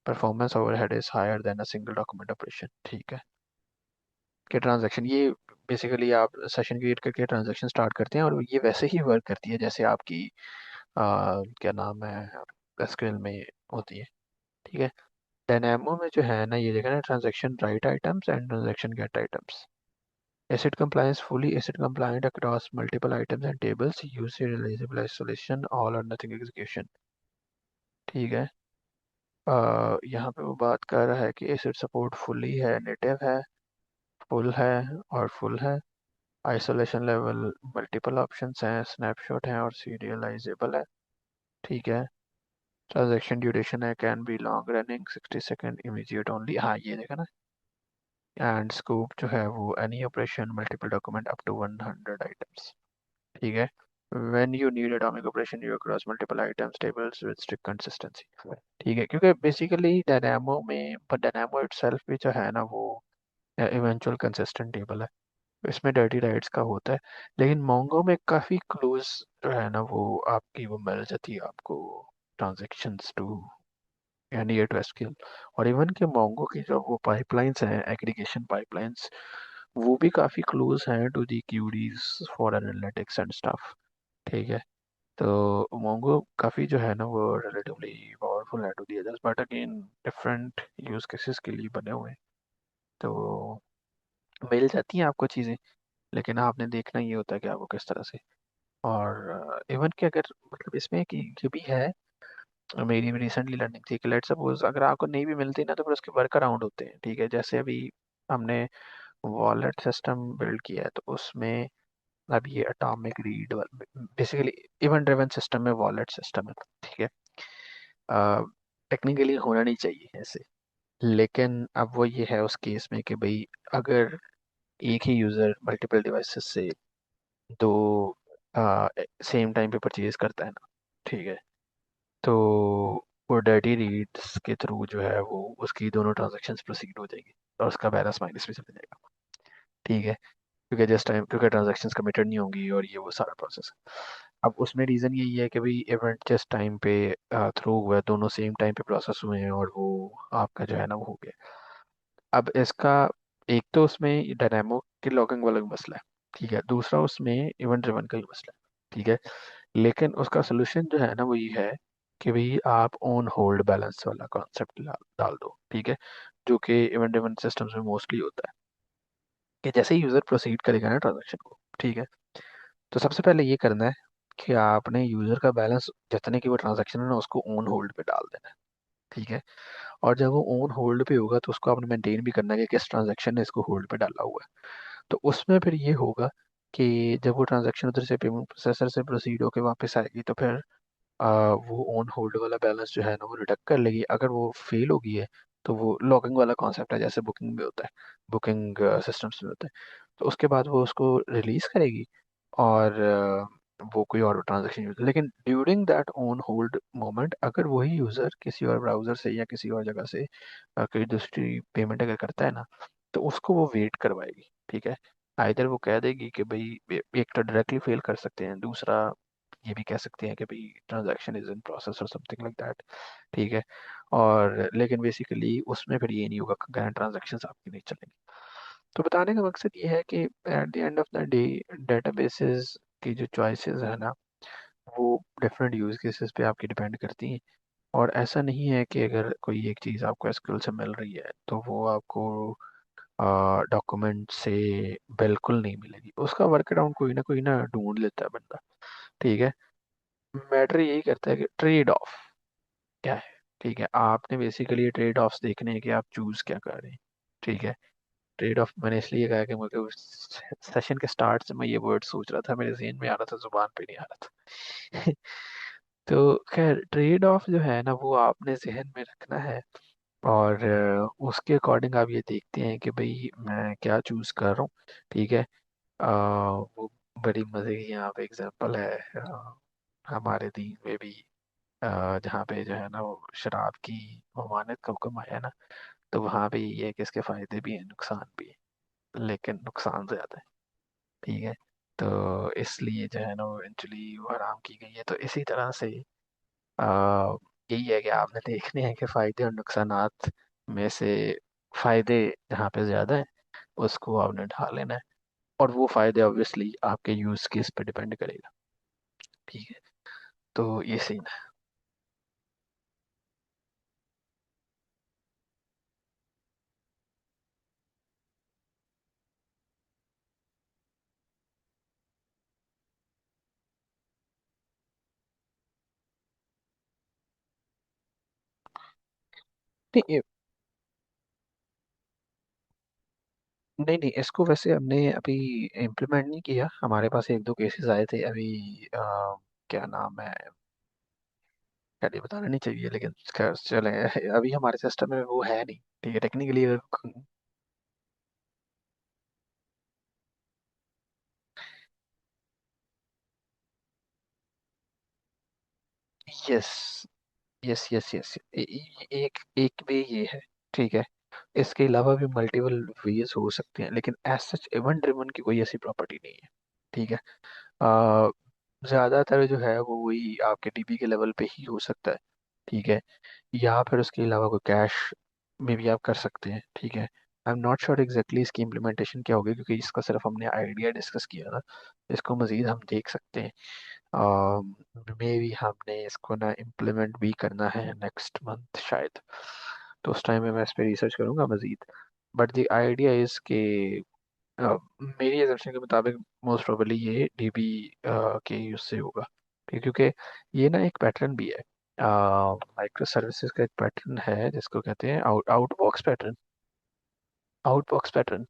Performance overhead is higher than a single document operation, ठीक है। कि ट्रांजैक्शन ये बेसिकली आप सेशन क्रिएट करके ट्रांजैक्शन स्टार्ट करते हैं और ये वैसे ही वर्क करती है जैसे आपकी क्या नाम है एसक्यूएल में होती है, ठीक है। डायनेमो में जो है ना, ये देखा ना, transaction write items and transaction get items, acid compliance fully acid compliant across multiple items and tables, use serializable isolation, all or nothing execution, ठीक है। यहाँ पे वो बात कर रहा है कि एसिड सपोर्ट फुली है, नेटिव है, फुल है और फुल है। आइसोलेशन लेवल मल्टीपल ऑप्शंस हैं, स्नैपशॉट हैं और सीरियलाइजेबल है, ठीक है। ट्रांजैक्शन ड्यूरेशन है, can be long running 60 second, immediate only, हाँ ये देखा ना। एंड स्कोप जो है वो any operation multiple document up to 100 items, ठीक है। When you need atomic operation you across multiple items tables with strict consistency, ठीक है। क्योंकि बेसिकली डायनामो में, पर डायनामो इटसेल्फ भी जो है ना वो इवेंचुअल कंसिस्टेंट टेबल है, इसमें डर्टी राइट्स का होता है। लेकिन मोंगो में काफ़ी क्लोज जो है ना वो आपकी वो मिल जाती है आपको ट्रांजेक्शन्स टू, यानी ये टू एसक्यूएल। और इवन के मोंगो की जो वो पाइपलाइंस हैं, एग्रीगेशन पाइपलाइंस, वो भी काफ़ी क्लोज हैं to the queries for analytics and stuff, ठीक है। तो मोंगो काफ़ी जो है ना वो रिलेटिवली पावरफुल है to the others, but again different use cases के लिए बने हुए हैं। तो मिल जाती हैं आपको चीज़ें, लेकिन आपने देखना ये होता है कि आपको किस तरह से। और इवन कि अगर मतलब इसमें कि ये भी है, मेरी भी रिसेंटली लर्निंग थी कि लेट सपोज अगर आपको नहीं भी मिलती ना तो फिर उसके वर्क अराउंड होते हैं, ठीक है। जैसे अभी हमने वॉलेट सिस्टम बिल्ड किया है तो उसमें अब ये atomic read basically event driven system में वॉलेट सिस्टम है, ठीक है। टेक्निकली होना नहीं चाहिए ऐसे, लेकिन अब वो ये है उस केस में कि भाई अगर एक ही यूज़र मल्टीपल डिवाइसेस से दो सेम टाइम पे परचेज करता है ना, ठीक है, तो वो डर्टी रीड्स के थ्रू जो है वो उसकी दोनों ट्रांजैक्शंस प्रोसीड हो जाएगी और उसका बैलेंस माइनस में चला जाएगा, ठीक है। क्योंकि जिस टाइम क्योंकि ट्रांजैक्शंस कमिटेड नहीं होंगी और ये वो सारा प्रोसेस। अब उसमें रीज़न यही है कि भाई इवेंट जिस टाइम पे थ्रू हुआ है दोनों सेम टाइम पे प्रोसेस हुए हैं और वो आपका जो है ना वो हो गया। अब इसका एक तो उसमें डायनामो के लॉगिंग वाला भी मसला है, ठीक है। दूसरा उसमें इवेंट ड्रिवन का भी मसला है, ठीक है। लेकिन उसका सोल्यूशन जो है ना वो ये है कि भाई आप ऑन होल्ड बैलेंस वाला कॉन्सेप्ट डाल दो, ठीक है, जो कि इवेंट ड्रिवन सिस्टम्स में मोस्टली होता है कि जैसे ही यूज़र प्रोसीड करेगा ना ट्रांजेक्शन को, ठीक है, तो सबसे पहले ये करना है कि आपने यूज़र का बैलेंस जितने की वो ट्रांजेक्शन है ना उसको ऑन होल्ड पे डाल देना है, ठीक है। और जब वो ऑन होल्ड पे होगा तो उसको आपने मेंटेन भी करना है कि किस ट्रांजेक्शन ने इसको होल्ड पे डाला हुआ है। तो उसमें फिर ये होगा कि जब वो ट्रांजेक्शन उधर से पेमेंट प्रोसेसर से प्रोसीड होकर वापस आएगी तो फिर वो ऑन होल्ड वाला बैलेंस जो है ना वो डिडक्ट कर लेगी। अगर वो फेल हो गई है तो वो लॉगिंग वाला कॉन्सेप्ट है जैसे बुकिंग में होता है, बुकिंग सिस्टम्स में होता है। तो उसके बाद वो उसको रिलीज करेगी और वो कोई और ट्रांजेक्शन यूज, लेकिन during that on hold moment अगर वही यूज़र किसी और ब्राउज़र से या किसी और जगह से कोई दूसरी पेमेंट अगर करता है ना तो उसको वो वेट करवाएगी, ठीक है। आइदर वो कह देगी कि भाई एक तो डायरेक्टली फेल कर सकते हैं, दूसरा ये भी कह सकते हैं कि भाई ट्रांजैक्शन इज इन प्रोसेस और समथिंग लाइक दैट, ठीक है। और लेकिन बेसिकली उसमें फिर ये नहीं होगा, करंट ट्रांजैक्शंस आपकी नहीं चलेंगी। तो बताने का मकसद ये है कि at the end of the day databases की जो चॉइसेस है ना वो डिफरेंट यूज केसेस पे आपकी डिपेंड करती हैं। और ऐसा नहीं है कि अगर कोई एक चीज़ आपको एसक्यूएल से मिल रही है तो वो आपको डॉक्यूमेंट से बिल्कुल नहीं मिलेगी। उसका वर्कअराउंड कोई ना ढूंढ लेता है बंदा। ठीक है। मैटर यही करता है कि ट्रेड ऑफ क्या है। ठीक है, आपने बेसिकली ट्रेड ऑफ्स देखने हैं कि आप चूज क्या कर रहे हैं। ठीक है। ट्रेड ऑफ मैंने इसलिए कहा कि मुझे उस सेशन के स्टार्ट से मैं ये वर्ड सोच रहा था, मेरे जहन में आ रहा था, जुबान पे नहीं आ रहा था। तो खैर ट्रेड ऑफ जो है ना वो आपने जहन में रखना है। और उसके अकॉर्डिंग आप ये देखते हैं कि भाई मैं क्या चूज कर रहा हूँ। ठीक है। वो बड़ी मजे की यहाँ पे एग्जांपल है हमारे दीन में भी, जहाँ पे जो है ना वो शराब की ममानियत का हुक्म आया है ना, तो वहाँ पे ये है कि इसके फायदे भी हैं नुकसान भी है, लेकिन नुकसान ज्यादा है। ठीक है। तो इसलिए जो है ना वो इवेंचुअली वो हराम की गई है। तो इसी तरह से आ, यही है कि आपने देखने हैं कि फायदे और नुकसानात में से फायदे जहाँ पे ज्यादा है उसको आपने ढाल लेना है। और वो फायदे ऑब्वियसली आपके यूज केस पे डिपेंड करेगा। ठीक है। तो ये सीन है। नहीं नहीं नहीं, इसको वैसे हमने अभी इम्प्लीमेंट नहीं किया। हमारे पास एक दो केसेस आए थे अभी। क्या नाम है, खैर ये बताना नहीं चाहिए, लेकिन खैर चले। अभी हमारे सिस्टम में वो है नहीं। ठीक है, technically. Yes yes yes yes, एक एक वे ये है। ठीक है। इसके अलावा भी मल्टीपल वेज हो सकते हैं, लेकिन एज सच इवेंट ड्रिवन की कोई ऐसी प्रॉपर्टी नहीं है। ठीक है। आ, ज्यादातर जो है वो वही आपके डीबी के लेवल पे ही हो सकता है। ठीक है। या फिर उसके अलावा कोई कैश में भी आप कर सकते हैं। ठीक है। I am not sure exactly इसकी इम्प्लीमेंटेशन क्या होगी, क्योंकि इसका सिर्फ हमने आइडिया डिस्कस किया था। इसको मजीद हम देख सकते हैं। मे भी हमने इसको ना इम्प्लीमेंट भी करना है नेक्स्ट मंथ शायद। तो उस टाइम में मैं इस पर रिसर्च करूंगा मजीद। बट द आइडिया इज के मेरी एजम्पशन के मुताबिक मोस्ट प्रोबेबली ये डीबी के यूज से होगा। ठीक, क्योंकि ये ना एक पैटर्न भी है। माइक्रो सर्विसेज का एक पैटर्न है जिसको कहते हैं आउटबॉक्स पैटर्न। Outbox pattern.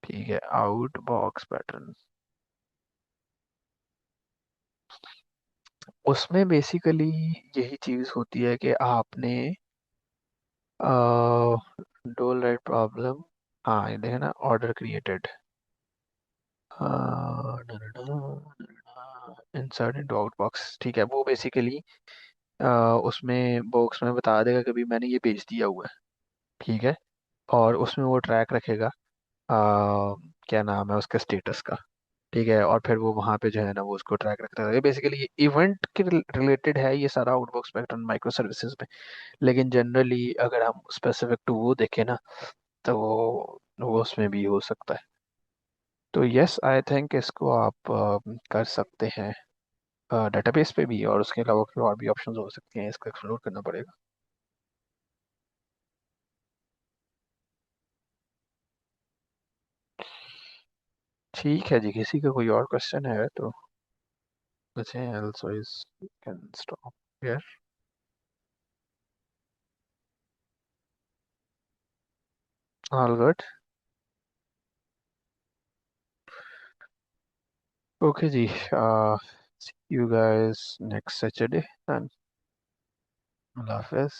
ठीक है, आउटबॉक्स पैटर्न। उसमें बेसिकली यही चीज होती है कि आपने डोल राइट प्रॉब्लम। हाँ ये देखे ना, order created, insert into outbox. ठीक है, वो बेसिकली उसमें बॉक्स में बता देगा कि भी मैंने ये भेज दिया हुआ है। ठीक है। और उसमें वो ट्रैक रखेगा क्या नाम है उसका, स्टेटस का। ठीक है। और फिर वो वहाँ पे जो है ना वो उसको ट्रैक रखता है। ये बेसिकली इवेंट के रिलेटेड है ये सारा आउटबॉक्स पैटर्न माइक्रो सर्विसेज में। लेकिन जनरली अगर हम स्पेसिफिक टू वो देखें ना, तो वो उसमें भी हो सकता है। तो यस आई थिंक इसको आप कर सकते हैं डेटाबेस पे भी, और उसके अलावा फिर और भी ऑप्शंस हो सकते हैं, इसको एक्सप्लोर करना पड़ेगा। ठीक है जी, किसी का कोई और क्वेश्चन है तो पूछें, elsewise can stop here. All good. Okay जी, see you guys next Saturday. Allah Hafiz.